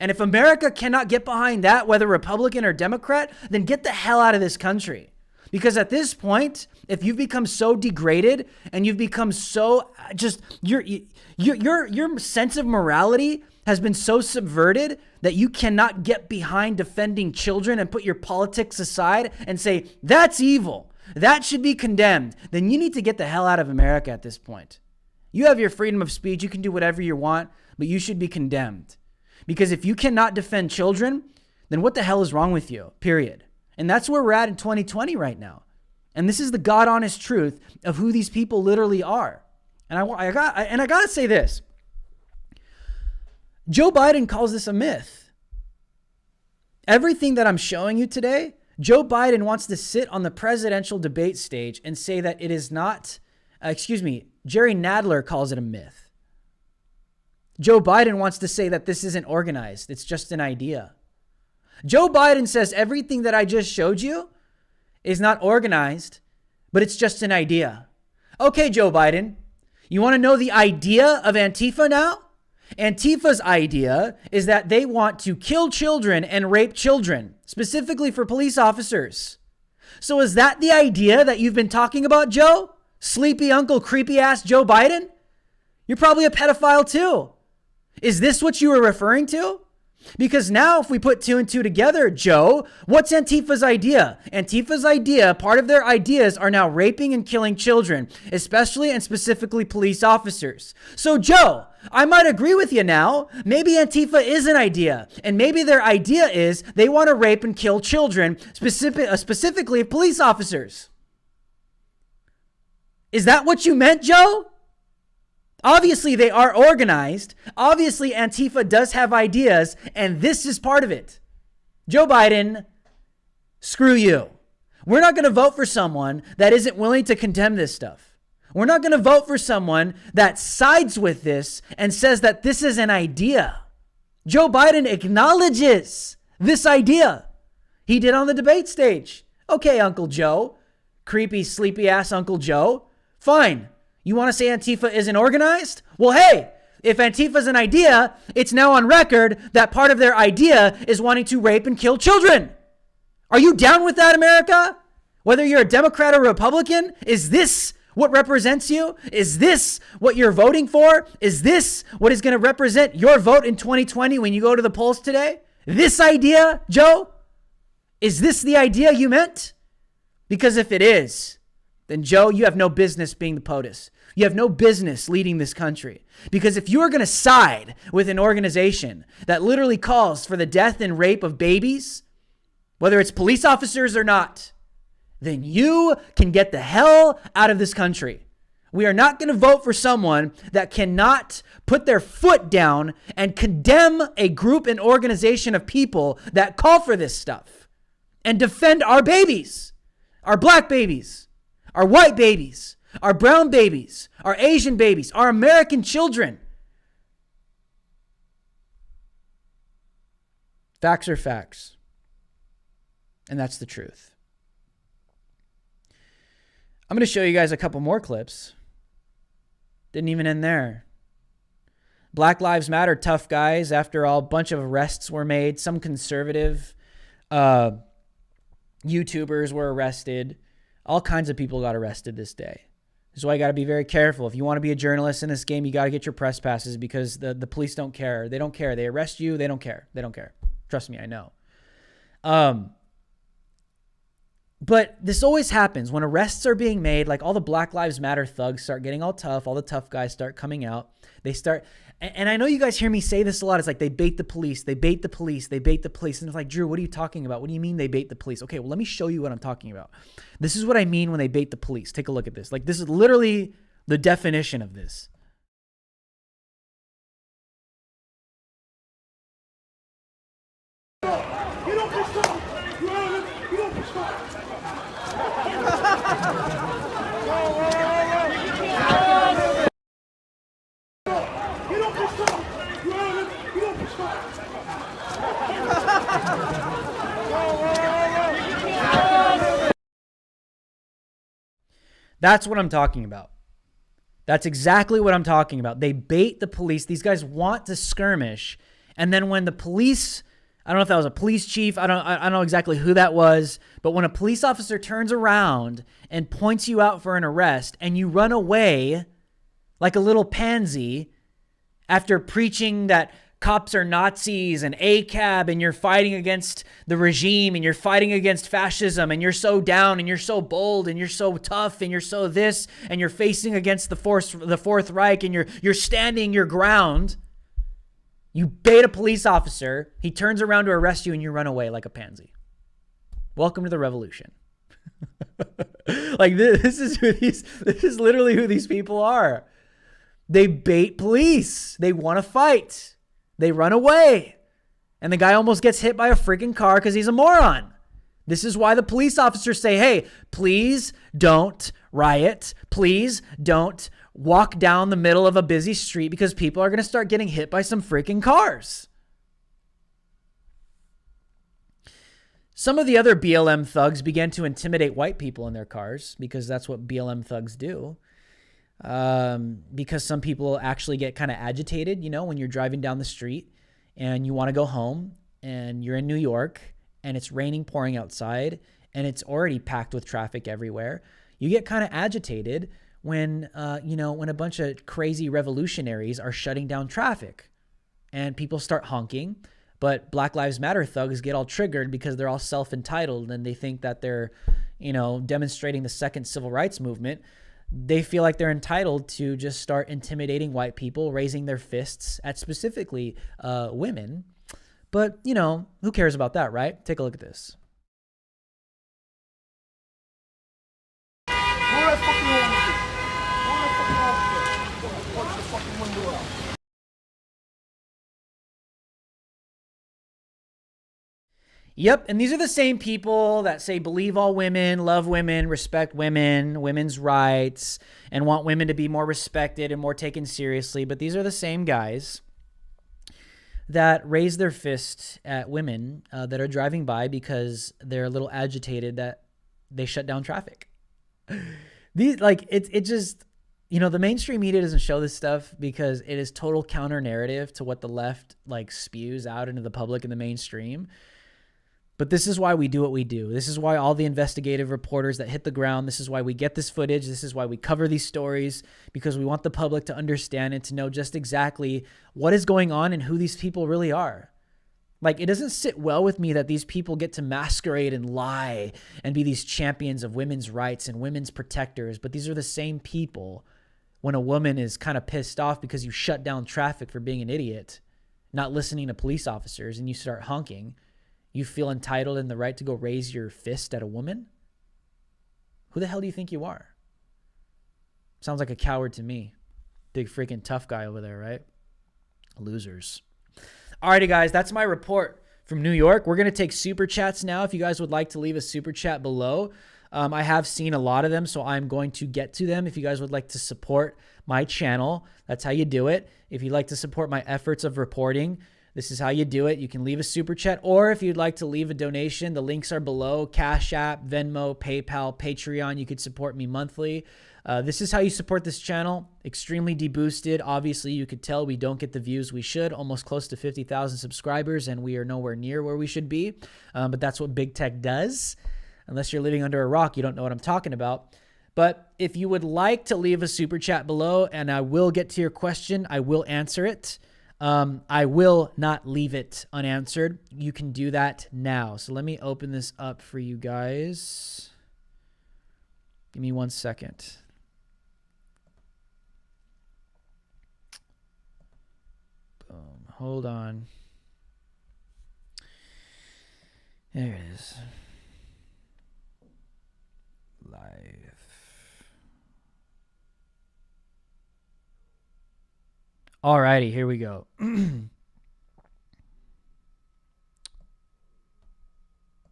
And if America cannot get behind that, whether Republican or Democrat, then get the hell out of this country. Because at this point, if you've become so degraded and you've become so just your sense of morality has been so subverted that you cannot get behind defending children and put your politics aside and say, that's evil, that should be condemned, then you need to get the hell out of America at this point. You have your freedom of speech. You can do whatever you want, but you should be condemned. Because if you cannot defend children, then what the hell is wrong with you? Period. And that's where we're at in 2020 right now. And this is the God honest truth of who these people literally are. And I got to say this. Joe Biden calls this a myth. Everything that I'm showing you today, Joe Biden wants to sit on the presidential debate stage and say that it is not, Jerry Nadler calls it a myth. Joe Biden wants to say that this isn't organized. It's just an idea. Joe Biden says everything that I just showed you is not organized, but it's just an idea. Okay, Joe Biden, you want to know the idea of Antifa now? Antifa's idea is that they want to kill children and rape children, specifically for police officers. So is that the idea that you've been talking about, Joe? Sleepy uncle, creepy ass Joe Biden? You're probably a pedophile too. Is this what you were referring to? Because now if we put two and two together, Joe, what's Antifa's idea? Antifa's idea, part of their ideas are now raping and killing children, especially and specifically police officers. So Joe, I might agree with you now. Maybe Antifa is an idea. And maybe their idea is they want to rape and kill children, specifically police officers. Is that what you meant, Joe? Obviously, they are organized. Obviously, Antifa does have ideas, and this is part of it. Joe Biden, screw you. We're not going to vote for someone that isn't willing to condemn this stuff. We're not going to vote for someone that sides with this and says that this is an idea. Joe Biden acknowledges this idea. He did on the debate stage. Okay, Uncle Joe, creepy, sleepy ass Uncle Joe, fine. You want to say Antifa isn't organized? Well, hey, if Antifa's an idea, it's now on record that part of their idea is wanting to rape and kill children. Are you down with that, America? Whether you're a Democrat or Republican, is this what represents you? Is this what you're voting for? Is this what is going to represent your vote in 2020 when you go to the polls today? This idea, Joe? Is this the idea you meant? Because if it is, then Joe, you have no business being the POTUS. You have no business leading this country. Because if you are going to side with an organization that literally calls for the death and rape of babies, whether it's police officers or not, then you can get the hell out of this country. We are not going to vote for someone that cannot put their foot down and condemn a group and organization of people that call for this stuff and defend our babies, our black babies, our white babies, our brown babies, our Asian babies, our American children. Facts are facts. And that's the truth. I'm going to show you guys a couple more clips. Didn't even end there. Black Lives Matter tough guys. After all, a bunch of arrests were made. Some conservative YouTubers were arrested. All kinds of people got arrested this day. This is why you got to be very careful. If you want to be a journalist in this game, you got to get your press passes because the police don't care. They don't care. They arrest you. They don't care. They don't care. Trust me, I know. But this always happens when arrests are being made, like all the Black Lives Matter thugs start getting all tough. All the tough guys start coming out. They start, and I know you guys hear me say this a lot. It's like they bait the police. They bait the police. They bait the police. And it's like, Drew, what are you talking about? What do you mean they bait the police? Okay, well, let me show you what I'm talking about. This is what I mean when they bait the police. Take a look at this. Like, this is literally the definition of this. That's what I'm talking about. That's exactly what I'm talking about. They bait the police. These guys want to skirmish. And then when the police, I don't know if that was a police chief, I don't know exactly who that was, but when a police officer turns around and points you out for an arrest and you run away like a little pansy after preaching that cops are Nazis and ACAB and you're fighting against the regime and you're fighting against fascism and you're so down and you're so bold and you're so tough and you're so this and you're facing against the Fourth Reich and you're standing your ground. You bait a police officer, he turns around to arrest you and you run away like a pansy. Welcome to the revolution. Like this is literally who these people are. They bait police. They want to fight. They run away. And the guy almost gets hit by a freaking car because he's a moron. This is why the police officers say, hey, please don't riot. Please don't walk down the middle of a busy street because people are going to start getting hit by some freaking cars. Some of the other BLM thugs began to intimidate white people in their cars because that's what BLM thugs do. Because some people actually get kind of agitated, you know, when you're driving down the street and you want to go home and you're in New York and it's raining, pouring outside and it's already packed with traffic everywhere. You get kind of agitated when, when a bunch of crazy revolutionaries are shutting down traffic and people start honking, but Black Lives Matter thugs get all triggered because they're all self-entitled and they think that they're, demonstrating the second civil rights movement. They feel like they're entitled to just start intimidating white people, raising their fists at specifically women. But, who cares about that, right? Take a look at this. Yep, and these are the same people that say believe all women, love women, respect women, women's rights, and want women to be more respected and more taken seriously. But these are the same guys that raise their fist at women that are driving by because they're a little agitated that they shut down traffic. The mainstream media doesn't show this stuff because it is total counter narrative to what the left spews out into the public in the mainstream. But this is why we do what we do. This is why all the investigative reporters that hit the ground, this is why we get this footage. This is why we cover these stories, because we want the public to understand and to know just exactly what is going on and who these people really are. It doesn't sit well with me that these people get to masquerade and lie and be these champions of women's rights and women's protectors. But these are the same people when a woman is kind of pissed off because you shut down traffic for being an idiot, not listening to police officers, and you start honking. You feel entitled and the right to go raise your fist at a woman? Who the hell do you think you are? Sounds like a coward to me. Big freaking tough guy over there, right? Losers. Alrighty, guys, that's my report from New York. We're going to take super chats now. If you guys would like to leave a super chat below. I have seen a lot of them, so I'm going to get to them. If you guys would like to support my channel, that's how you do it. If you'd like to support my efforts of reporting, this is how you do it. You can leave a super chat, or if you'd like to leave a donation, the links are below. Cash App, Venmo, PayPal, Patreon. You could support me monthly. This is how you support this channel. Extremely deboosted. Obviously, you could tell we don't get the views we should. Almost close to 50,000 subscribers, and we are nowhere near where we should be. But that's what big tech does. Unless you're living under a rock, you don't know what I'm talking about. But if you would like to leave a super chat below, and I will get to your question, I will answer it. I will not leave it unanswered. You can do that now. So let me open this up for you guys. Give me 1 second. Boom. Hold on. There it is. Live. Alrighty, here we go. There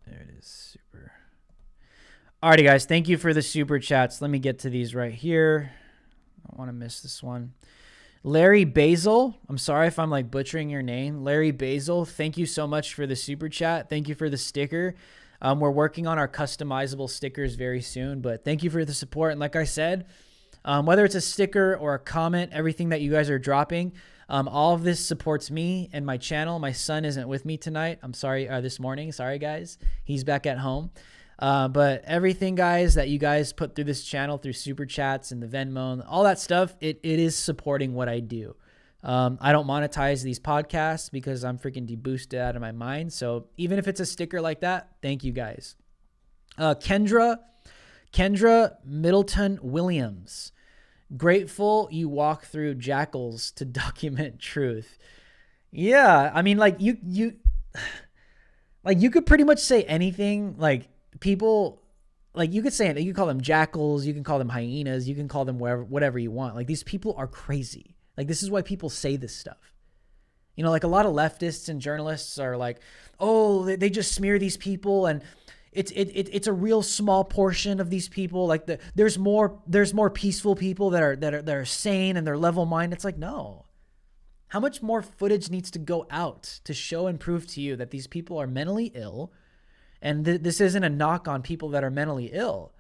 it is. Super. Alrighty, guys. Thank you for the super chats. Let me get to these right here. I don't want to miss this one. Larry Basil. I'm sorry if I'm like butchering your name. Larry Basil. Thank you so much for the super chat. Thank you for the sticker. We're working on our customizable stickers very soon, but thank you for the support. And like I said, whether it's a sticker or a comment, everything that you guys are dropping, all of this supports me and my channel. My son isn't with me tonight. I'm sorry, this morning. Sorry, guys. He's back at home. But everything, guys, that you guys put through this channel, through super chats and the Venmo and all that stuff, it is supporting what I do. I don't monetize these podcasts because I'm freaking deboosted out of my mind. So even if it's a sticker like that, thank you guys. Kendra Middleton Williams. Grateful you walk through jackals to document truth. Yeah, I mean, like you could pretty much say anything. Like people, like you could say it. You can call them jackals. You can call them hyenas. You can call them whatever you want. Like these people are crazy. Like this is why people say this stuff. You know, like a lot of leftists and journalists are like, oh, they just smear these people, and it's a real small portion of these people. Like there's more peaceful people that are sane and they're level minded. It's like, no. How much more footage needs to go out to show and prove to you that these people are mentally ill? And this isn't a knock on people that are mentally ill,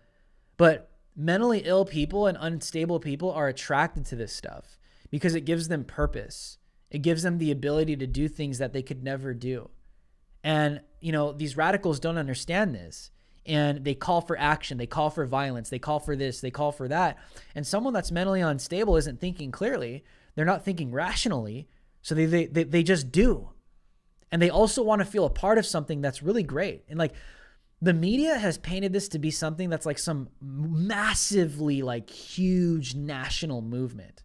but mentally ill people and unstable people are attracted to this stuff because it gives them purpose. It gives them the ability to do things that they could never do. And, you know, these radicals don't understand this, and they call for action. They call for violence. They call for this. They call for that. And someone that's mentally unstable isn't thinking clearly. They're not thinking rationally. So they just do. And they also want to feel a part of something that's really great. And like the media has painted this to be something that's like some massively like huge national movement.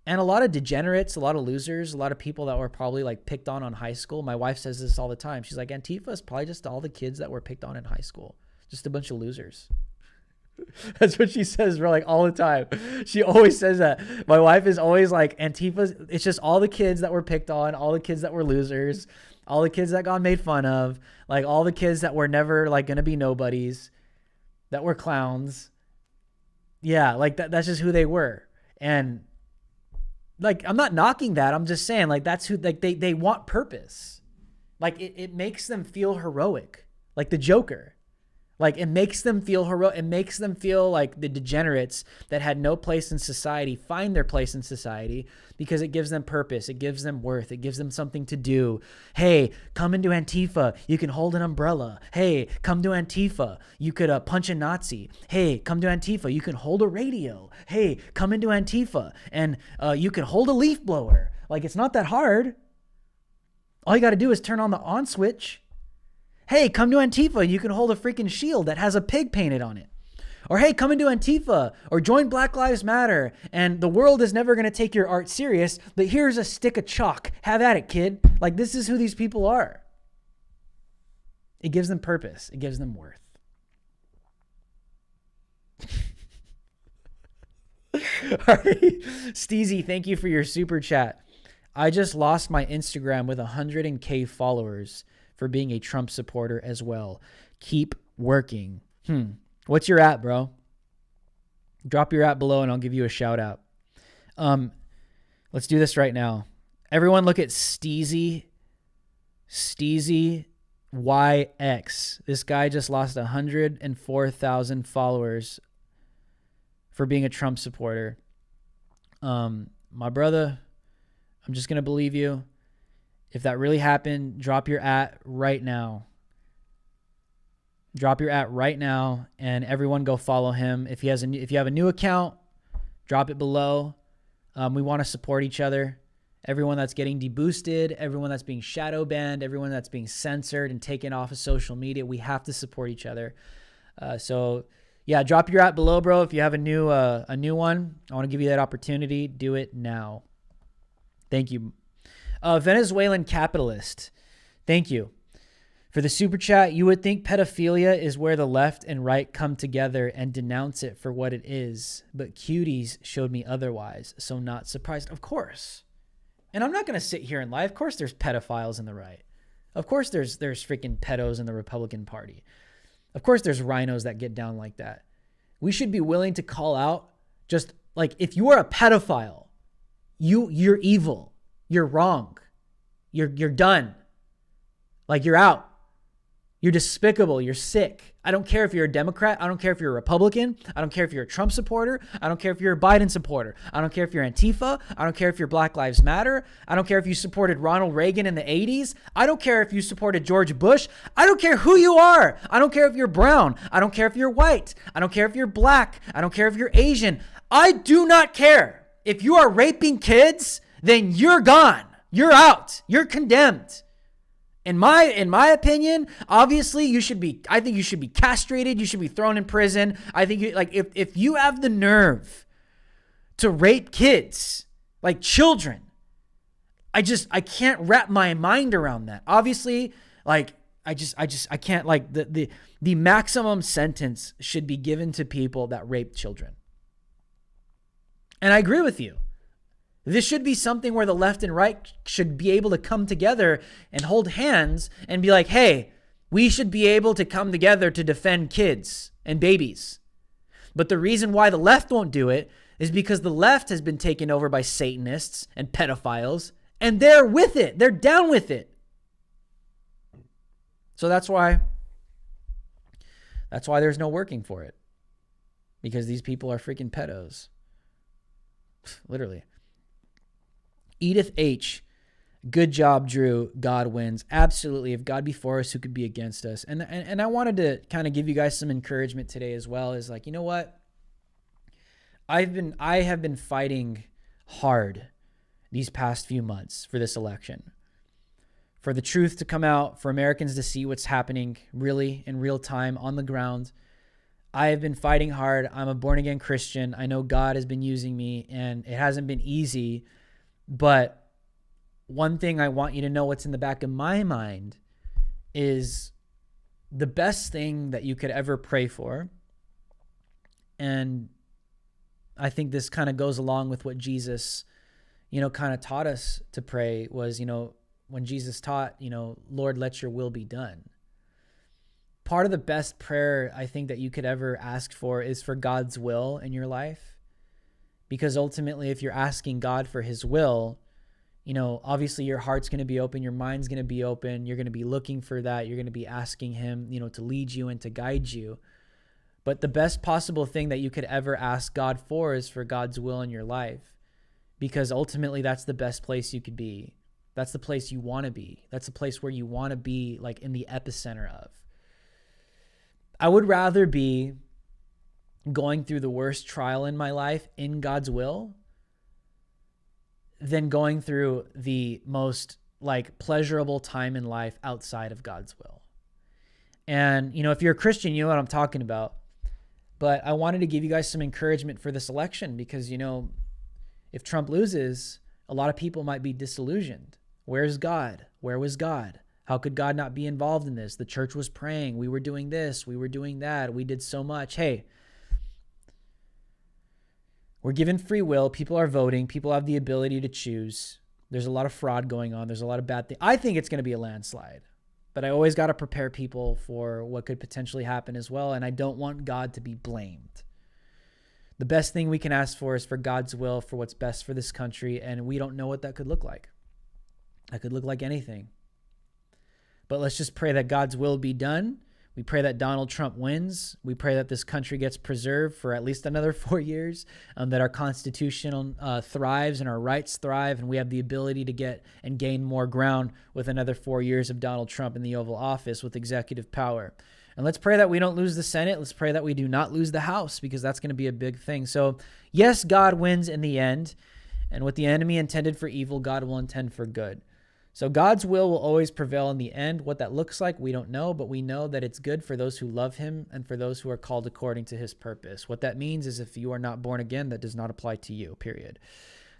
And a lot of degenerates, a lot of losers, a lot of people that were probably like picked on high school. My wife says this all the time. She's like, Antifa is probably just all the kids that were picked on in high school. Just a bunch of losers. That's what she says, bro, like all the time. She always says that. My wife is always like, Antifa, it's just all the kids that were picked on, all the kids that were losers, all the kids that got made fun of, like all the kids that were never like going to be nobodies, that were clowns. Yeah, like that's just who they were. And like, I'm not knocking that. I'm just saying like that's who, like they want purpose. Like it makes them feel heroic, like the Joker. Like it makes them feel heroic. It makes them feel like the degenerates that had no place in society find their place in society because it gives them purpose. It gives them worth. It gives them something to do. Hey, come into Antifa. You can hold an umbrella. Hey, come to Antifa. You could punch a Nazi. Hey, come to Antifa. You can hold a radio. Hey, come into Antifa. And you can hold a leaf blower. Like it's not that hard. All you got to do is turn on the on switch. Hey, come to Antifa. You can hold a freaking shield that has a pig painted on it. Or hey, come into Antifa or join Black Lives Matter. And the world is never going to take your art serious, but here's a stick of chalk. Have at it, kid. Like this is who these people are. It gives them purpose. It gives them worth. All right. Steezy, thank you for your super chat. I just lost my Instagram with 100K followers for being a Trump supporter as well. Keep working. What's your at, bro? Drop your at below and I'll give you a shout out. Let's do this right now. Everyone look at Steezy YX. This guy just lost 104,000 followers for being a Trump supporter. My brother, I'm just going to believe you. If that really happened, drop your at right now. Drop your at right now, and everyone go follow him. If you have a new account, drop it below. We want to support each other. Everyone that's getting deboosted, everyone that's being shadow banned, everyone that's being censored and taken off of social media, we have to support each other. So yeah, drop your at below, bro. If you have a new one, I want to give you that opportunity. Do it now. Thank you. Venezuelan capitalist. Thank you for the super chat. You would think pedophilia is where the left and right come together and denounce it for what it is, but cuties showed me otherwise, so not surprised. Of course. And I'm not going to sit here and lie. Of course there's pedophiles in the right. Of course there's freaking pedos in the Republican Party. Of course, there's rhinos that get down like that. We should be willing to call out, just like, if you are a pedophile, you're evil. You're wrong. You're done. Like, you're out. You're despicable. You're sick. I don't care if you're a Democrat. I don't care if you're a Republican. I don't care if you're a Trump supporter. I don't care if you're a Biden supporter. I don't care if you're Antifa. I don't care if you're Black Lives Matter. I don't care if you supported Ronald Reagan in the 80s. I don't care if you supported George Bush. I don't care who you are. I don't care if you're brown. I don't care if you're white. I don't care if you're black. I don't care if you're Asian. I do not care. If you are raping kids, then you're gone. You're out. You're condemned. In my opinion, obviously I think you should be castrated. You should be thrown in prison. I think if you have the nerve to rape kids, like children, I can't wrap my mind around that. Obviously, like, I can't, like, the maximum sentence should be given to people that rape children. And I agree with you. This should be something where the left and right should be able to come together and hold hands and be like, hey, we should be able to come together to defend kids and babies. But the reason why the left won't do it is because the left has been taken over by Satanists and pedophiles, and they're with it. They're down with it. So that's why there's no working for it. Because these people are freaking pedos. Literally. Edith H. Good job, Drew. God wins. Absolutely. If God be for us, who could be against us? And I wanted to kind of give you guys some encouragement today as well. Is like, you know what? I have been fighting hard these past few months for this election. For the truth to come out, for Americans to see what's happening really in real time on the ground. I have been fighting hard. I'm a born again Christian. I know God has been using me, and it hasn't been easy. But one thing I want you to know, what's in the back of my mind, is the best thing that you could ever pray for. And I think this kind of goes along with what Jesus, kind of taught us to pray was, when Jesus taught, Lord, let your will be done. Part of the best prayer I think that you could ever ask for is for God's will in your life. Because ultimately, if you're asking God for his will, obviously your heart's going to be open, your mind's going to be open, you're going to be looking for that, you're going to be asking him, to lead you and to guide you. But the best possible thing that you could ever ask God for is for God's will in your life. Because ultimately, that's the best place you could be. That's the place you want to be. That's the place where you want to be, like, in the epicenter of. I would rather be going through the worst trial in my life in God's will than going through the most, like, pleasurable time in life outside of God's will. And, if you're a Christian, you know what I'm talking about. But I wanted to give you guys some encouragement for this election because, if Trump loses, a lot of people might be disillusioned. Where's God? Where was God? How could God not be involved in this? The church was praying. We were doing this. We were doing that. We did so much. Hey, we're given free will. People are voting. People have the ability to choose. There's a lot of fraud going on. There's a lot of bad things. I think it's going to be a landslide, but I always got to prepare people for what could potentially happen as well. And I don't want God to be blamed. The best thing we can ask for is for God's will, for what's best for this country. And we don't know what that could look like. That could look like anything. But let's just pray that God's will be done. We pray that Donald Trump wins. We pray that this country gets preserved for at least another 4 years, that our Constitution thrives and our rights thrive, and we have the ability to get and gain more ground with another 4 years of Donald Trump in the Oval Office with executive power. And let's pray that we don't lose the Senate. Let's pray that we do not lose the House, because that's going to be a big thing. So yes, God wins in the end, and what the enemy intended for evil, God will intend for good. So God's will always prevail in the end. What that looks like, we don't know, but we know that it's good for those who love him and for those who are called according to his purpose. What that means is if you are not born again, that does not apply to you, period,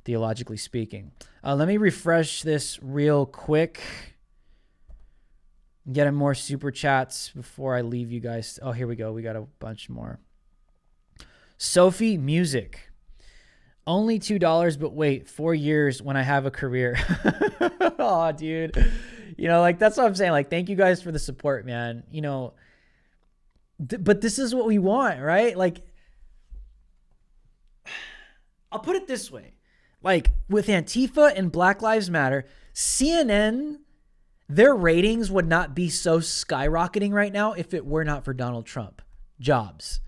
theologically speaking. Let me refresh this real quick. Get more super chats before I leave you guys. Oh, here we go. We got a bunch more. Sophie Music. Only $2, but wait, 4 years when I have a career. Oh, dude. That's what I'm saying. Like, thank you guys for the support, man. But this is what we want, right? Like, I'll put it this way. Like, with Antifa and Black Lives Matter, CNN, their ratings would not be so skyrocketing right now if it were not for Donald Trump. Jobs.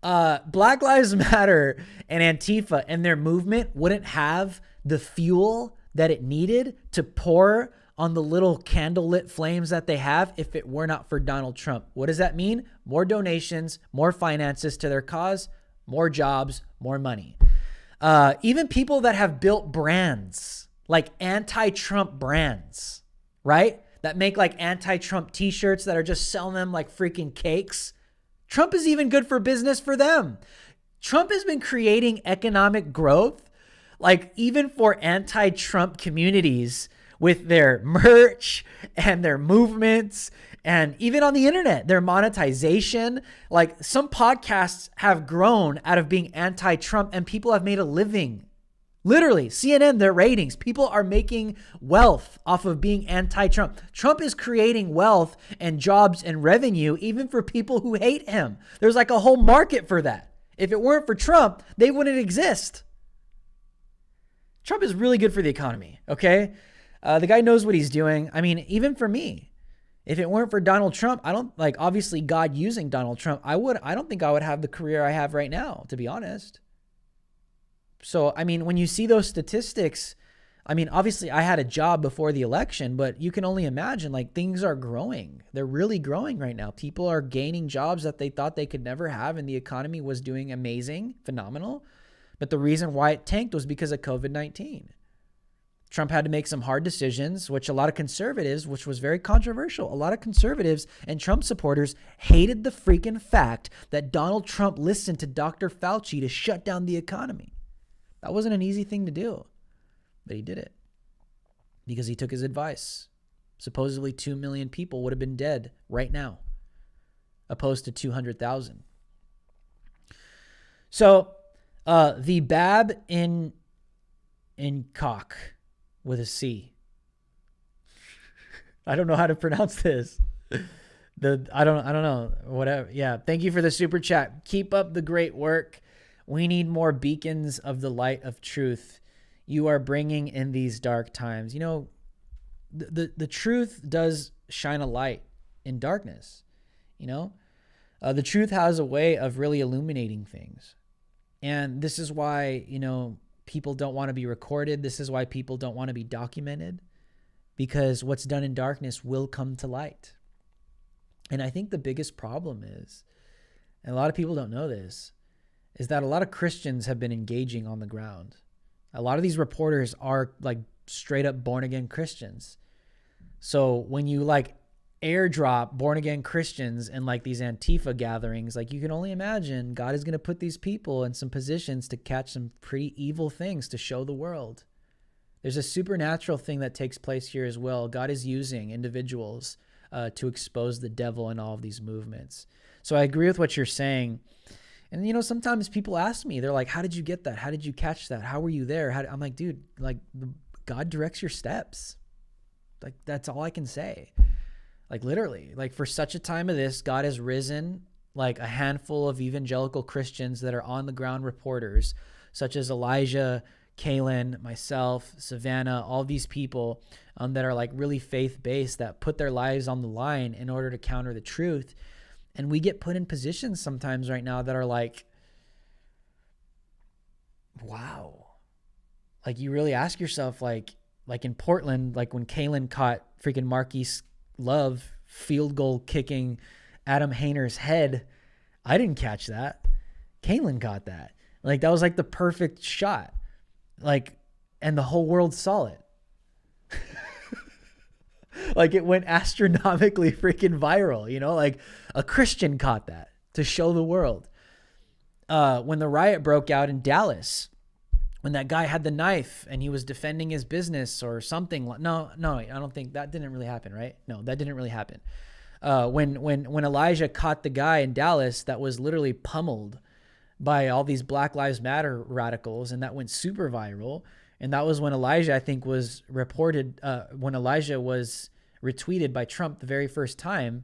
Black Lives Matter and Antifa and their movement wouldn't have the fuel that it needed to pour on the little candlelit flames that they have if it were not for Donald Trump. What does that mean? More donations, more finances to their cause, more jobs, more money. Even people that have built brands, like anti-Trump brands, right? That make like anti-Trump t-shirts that are just selling them like freaking cakes. Trump is even good for business for them. Trump has been creating economic growth, like even for anti-Trump communities with their merch and their movements and even on the internet, their monetization. Like some podcasts have grown out of being anti-Trump and people have made a living. Literally, CNN, their ratings, people are making wealth off of being anti-Trump. Trump is creating wealth and jobs and revenue even for people who hate him. There's like a whole market for that. If it weren't for Trump, they wouldn't exist. Trump is really good for the economy, okay? The guy knows what he's doing. I mean, even for me, if it weren't for Donald Trump, I don't like, obviously God using Donald Trump, I don't think I would have the career I have right now, to be honest. So, I mean, when you see those statistics, I mean, obviously I had a job before the election, but you can only imagine like things are growing. They're really growing right now. People are gaining jobs that they thought they could never have. And the economy was doing amazing, phenomenal. But the reason why it tanked was because of COVID-19. Trump had to make some hard decisions, which a lot of conservatives, which was very controversial, a lot of conservatives and Trump supporters hated the freaking fact that Donald Trump listened to Dr. Fauci to shut down the economy. That wasn't an easy thing to do, but he did it because he took his advice. Supposedly 2 million people would have been dead right now, opposed to 200,000. So the Bab in cock with a C. I don't know how to pronounce this. I don't know. Whatever. Yeah. Thank you for the super chat. Keep up the great work. We need more beacons of the light of truth you are bringing in these dark times. You know, the truth does shine a light in darkness. You know, the truth has a way of really illuminating things. And this is why, you know, people don't want to be recorded. This is why people don't want to be documented, because what's done in darkness will come to light. And I think the biggest problem is, and a lot of people don't know this, is that a lot of Christians have been engaging on the ground. A lot of these reporters are like straight up born again Christians. So when you like airdrop born again Christians in like these Antifa gatherings, like you can only imagine God is going to put these people in some positions to catch some pretty evil things to show the world. There's a supernatural thing that takes place here as well. God is using individuals to expose the devil in all of these movements. So I agree with what you're saying. And, you know, sometimes people ask me, they're like, how did you get that? How did you catch that? How were you there? I'm like, dude, like God directs your steps. Like, that's all I can say. Like, literally, like for such a time of this, God has risen like a handful of evangelical Christians that are on the ground reporters, such as Elijah, Kaylin, myself, Savannah, all these people that are like really faith-based, that put their lives on the line in order to counter the truth. And we get put in positions sometimes right now that are like, wow. Like you really ask yourself, like in Portland, like when Kaylin caught freaking Marquise Love field goal kicking Adam Hayner's head, I didn't catch that. Kaylin caught that. Like that was like the perfect shot. Like, and the whole world saw it. Like it went astronomically freaking viral, you know, like a Christian caught that to show the world. When the riot broke out in Dallas, when that guy had the knife and he was defending his business or something. No, I don't think that didn't really happen, right? No, that didn't really happen. When Elijah caught the guy in Dallas that was literally pummeled by all these Black Lives Matter radicals, and that went super viral. And that was when Elijah, I think, was reported, when Elijah was retweeted by Trump the very first time.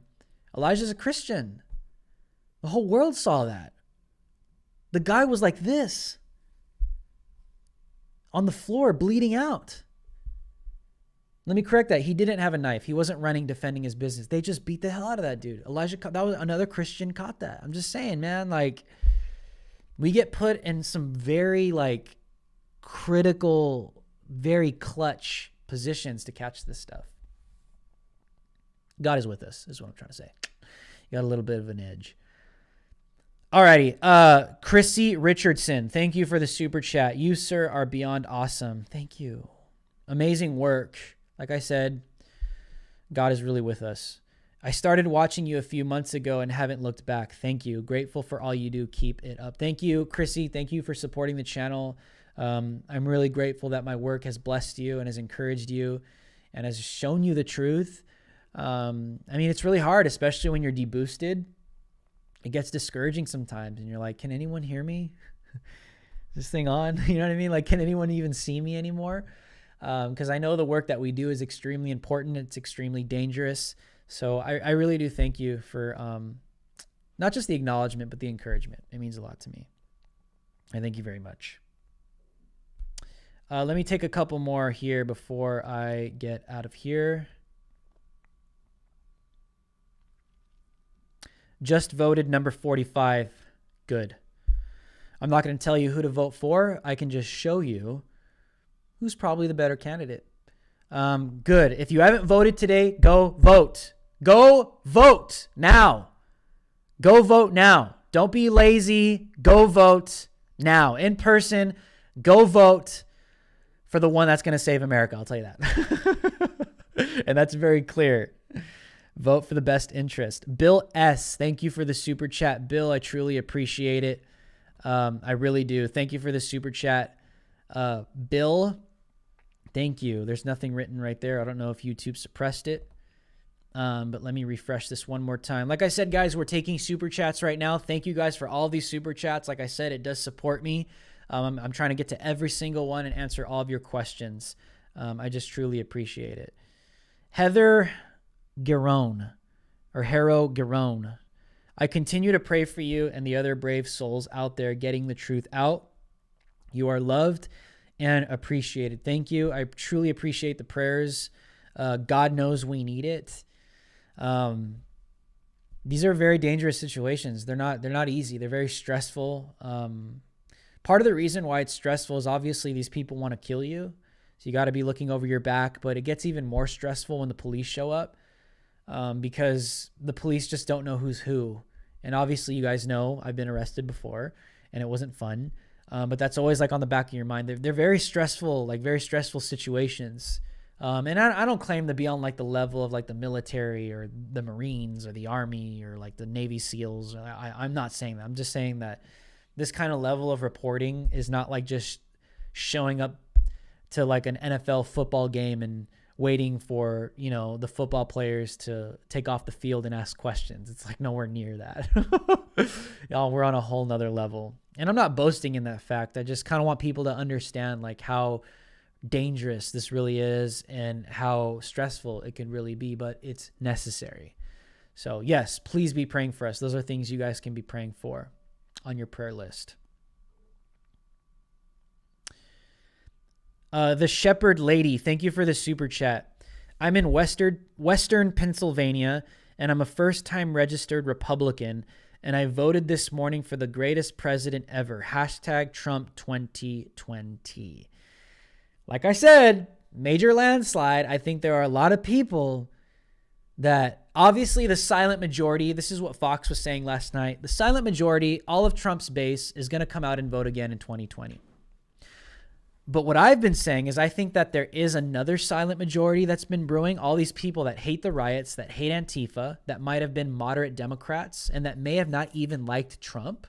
Elijah's a Christian. The whole world saw that. The guy was like this on the floor, bleeding out. Let me correct that. He didn't have a knife. He wasn't running, defending his business. They just beat the hell out of that dude. That was another Christian caught that. I'm just saying, man, like, we get put in some very, like, critical, very clutch positions to catch this stuff. God is with us, is what I'm trying to say. You got a little bit of an edge. Alrighty. Chrissy Richardson, thank you for the super chat. You, sir, are beyond awesome. Thank you. Amazing work. Like I said, God is really with us. I started watching you a few months ago and haven't looked back. Thank you. Grateful for all you do. Keep it up. Thank you, Chrissy. Thank you for supporting the channel. I'm really grateful that my work has blessed you and has encouraged you and has shown you the truth. I mean, it's really hard, especially when you're deboosted. It gets discouraging sometimes and you're like, can anyone hear me? Is this thing on? You know what I mean? Like, can anyone even see me anymore? Because I know the work that we do is extremely important. It's extremely dangerous. So I really do thank you for not just the acknowledgement, but the encouragement. It means a lot to me. I thank you very much. Let me take a couple more here before I get out of here. Just voted number 45. Good. I'm not going to tell you who to vote for. I can just show you who's probably the better candidate. Good. If you haven't voted today, go vote. Go vote now. Go vote now. Don't be lazy. Go vote now. In person, go vote for the one that's going to save America. I'll tell you that. And that's very clear. Vote for the best interest. Bill S., thank you for the super chat. Bill, I truly appreciate it. I really do. Thank you for the super chat. Bill, thank you. There's nothing written right there. I don't know if YouTube suppressed it. But let me refresh this one more time. Like I said, guys, we're taking super chats right now. Thank you guys for all these super chats. Like I said, it does support me. I'm trying to get to every single one and answer all of your questions. I just truly appreciate it. Heather Garone, or Hero Garone. I continue to pray for you and the other brave souls out there getting the truth out. You are loved and appreciated. Thank you. I truly appreciate the prayers. God knows we need it. These are very dangerous situations. They're not easy. They're very stressful. Part of the reason why it's stressful is obviously these people want to kill you. So you got to be looking over your back, but it gets even more stressful when the police show up. Because the police just don't know who's who. And obviously you guys know I've been arrested before and it wasn't fun. But that's always like on the back of your mind. They're very stressful, like very stressful situations. And I don't claim to be on like the level of like the military or the Marines or the Army or like the Navy SEALs. I'm not saying that. I'm just saying that this kind of level of reporting is not like just showing up to like an NFL football game and waiting for, you know, the football players to take off the field and ask questions. It's like nowhere near that. Y'all, we're on a whole nother level. And I'm not boasting in that fact. I just kind of want people to understand like how dangerous this really is and how stressful it can really be, but it's necessary. So yes, please be praying for us. Those are things you guys can be praying for on your prayer list. The Shepherd Lady, thank you for the super chat. I'm in Western Pennsylvania, and I'm a first-time registered Republican, and I voted this morning for the greatest president ever. Hashtag Trump 2020. Like I said, major landslide. I think there are a lot of people that obviously the silent majority, this is what Fox was saying last night, the silent majority, all of Trump's base is going to come out and vote again in 2020. But what I've been saying is I think that there is another silent majority that's been brewing. All these people that hate the riots, that hate Antifa, that might have been moderate Democrats, and that may have not even liked Trump.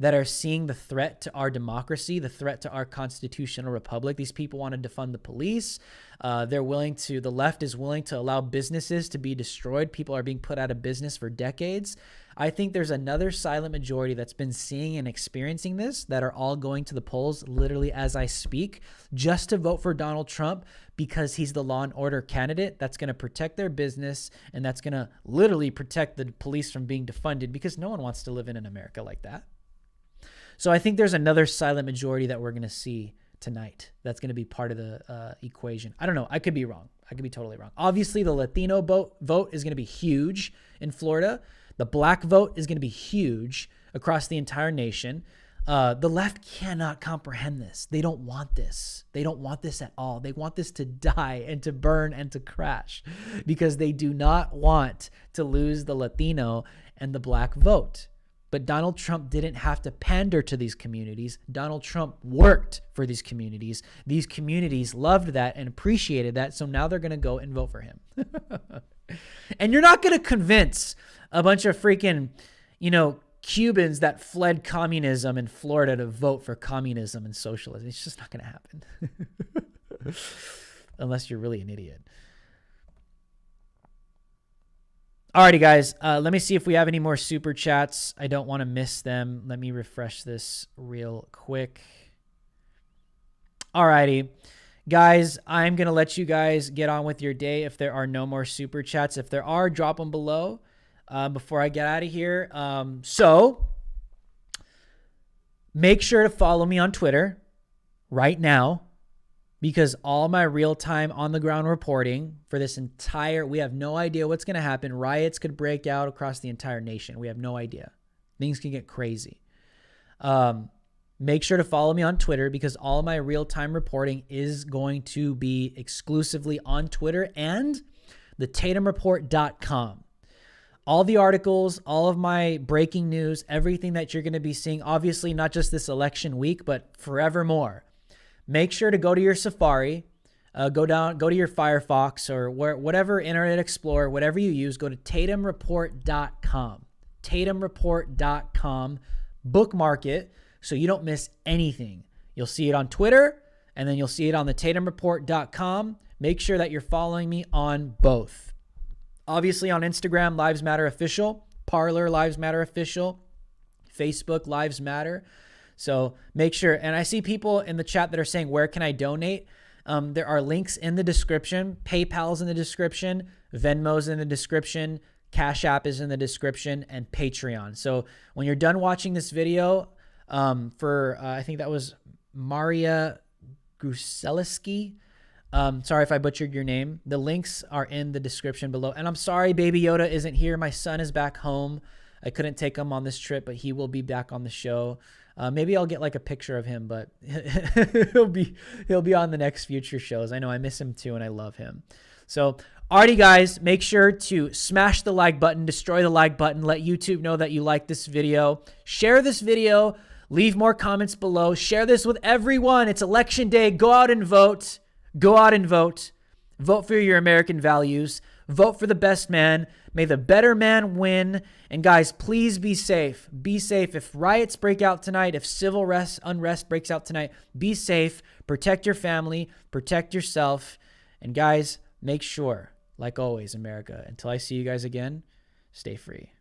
that are seeing the threat to our democracy, the threat to our constitutional republic. These people want to defund the police. The left is willing to allow businesses to be destroyed. People are being put out of business for decades. I think there's another silent majority that's been seeing and experiencing this that are all going to the polls literally as I speak, just to vote for Donald Trump because he's the law and order candidate that's going to protect their business and that's going to literally protect the police from being defunded, because no one wants to live in an America like that. So I think there's another silent majority that we're going to see tonight that's going to be part of the equation. I don't know. I could be wrong. I could be totally wrong. Obviously, the Latino vote is going to be huge in Florida. The black vote is going to be huge across the entire nation. The left cannot comprehend this. They don't want this. They don't want this at all. They want this to die and to burn and to crash because they do not want to lose the Latino and the black vote. But Donald Trump didn't have to pander to these communities. Donald Trump worked for these communities. These communities loved that and appreciated that. So now they're going to go and vote for him. And you're not going to convince a bunch of freaking, Cubans that fled communism in Florida to vote for communism and socialism. It's just not going to happen. Unless you're really an idiot. Alrighty, guys. Let me see if we have any more super chats. I don't want to miss them. Let me refresh this real quick. Alrighty. Guys, I'm going to let you guys get on with your day if there are no more super chats. If there are, drop them below before I get out of here. So make sure to follow me on Twitter right now, because all my real-time on-the-ground reporting for this we have no idea what's going to happen. Riots could break out across the entire nation. We have no idea. Things can get crazy. Make sure to follow me on Twitter, because all my real-time reporting is going to be exclusively on Twitter and the TatumReport.com. All the articles, all of my breaking news, everything that you're going to be seeing, obviously not just this election week, but forevermore. Make sure to go to your Safari, go to your Firefox or whatever Internet Explorer, whatever you use, go to TatumReport.com. TatumReport.com. Bookmark it so you don't miss anything. You'll see it on Twitter, and then you'll see it on the TatumReport.com. Make sure that you're following me on both. Obviously on Instagram, Lives Matter Official. Parler, Lives Matter Official. Facebook, Lives Matter. So make sure, and I see people in the chat that are saying, where can I donate? There are links in the description. PayPal's in the description. Venmo's in the description. Cash App is in the description, and Patreon. So when you're done watching this video, I think that was Maria Gruseliski. Sorry if I butchered your name. The links are in the description below. And I'm sorry Baby Yoda isn't here. My son is back home. I couldn't take him on this trip, but he will be back on the show. Maybe I'll get like a picture of him, but he'll be on the next future shows. I know I miss him too, and I love him. So, alrighty guys, make sure to smash the like button, destroy the like button, let YouTube know that you like this video. Share this video, leave more comments below, share this with everyone. It's election day. Go out and vote. Go out and vote. Vote for your American values. Vote for the best man. May the better man win. And guys, please be safe. Be safe. If riots break out tonight, if civil unrest breaks out tonight, be safe. Protect your family. Protect yourself. And guys, make sure, like always, America, until I see you guys again, stay free.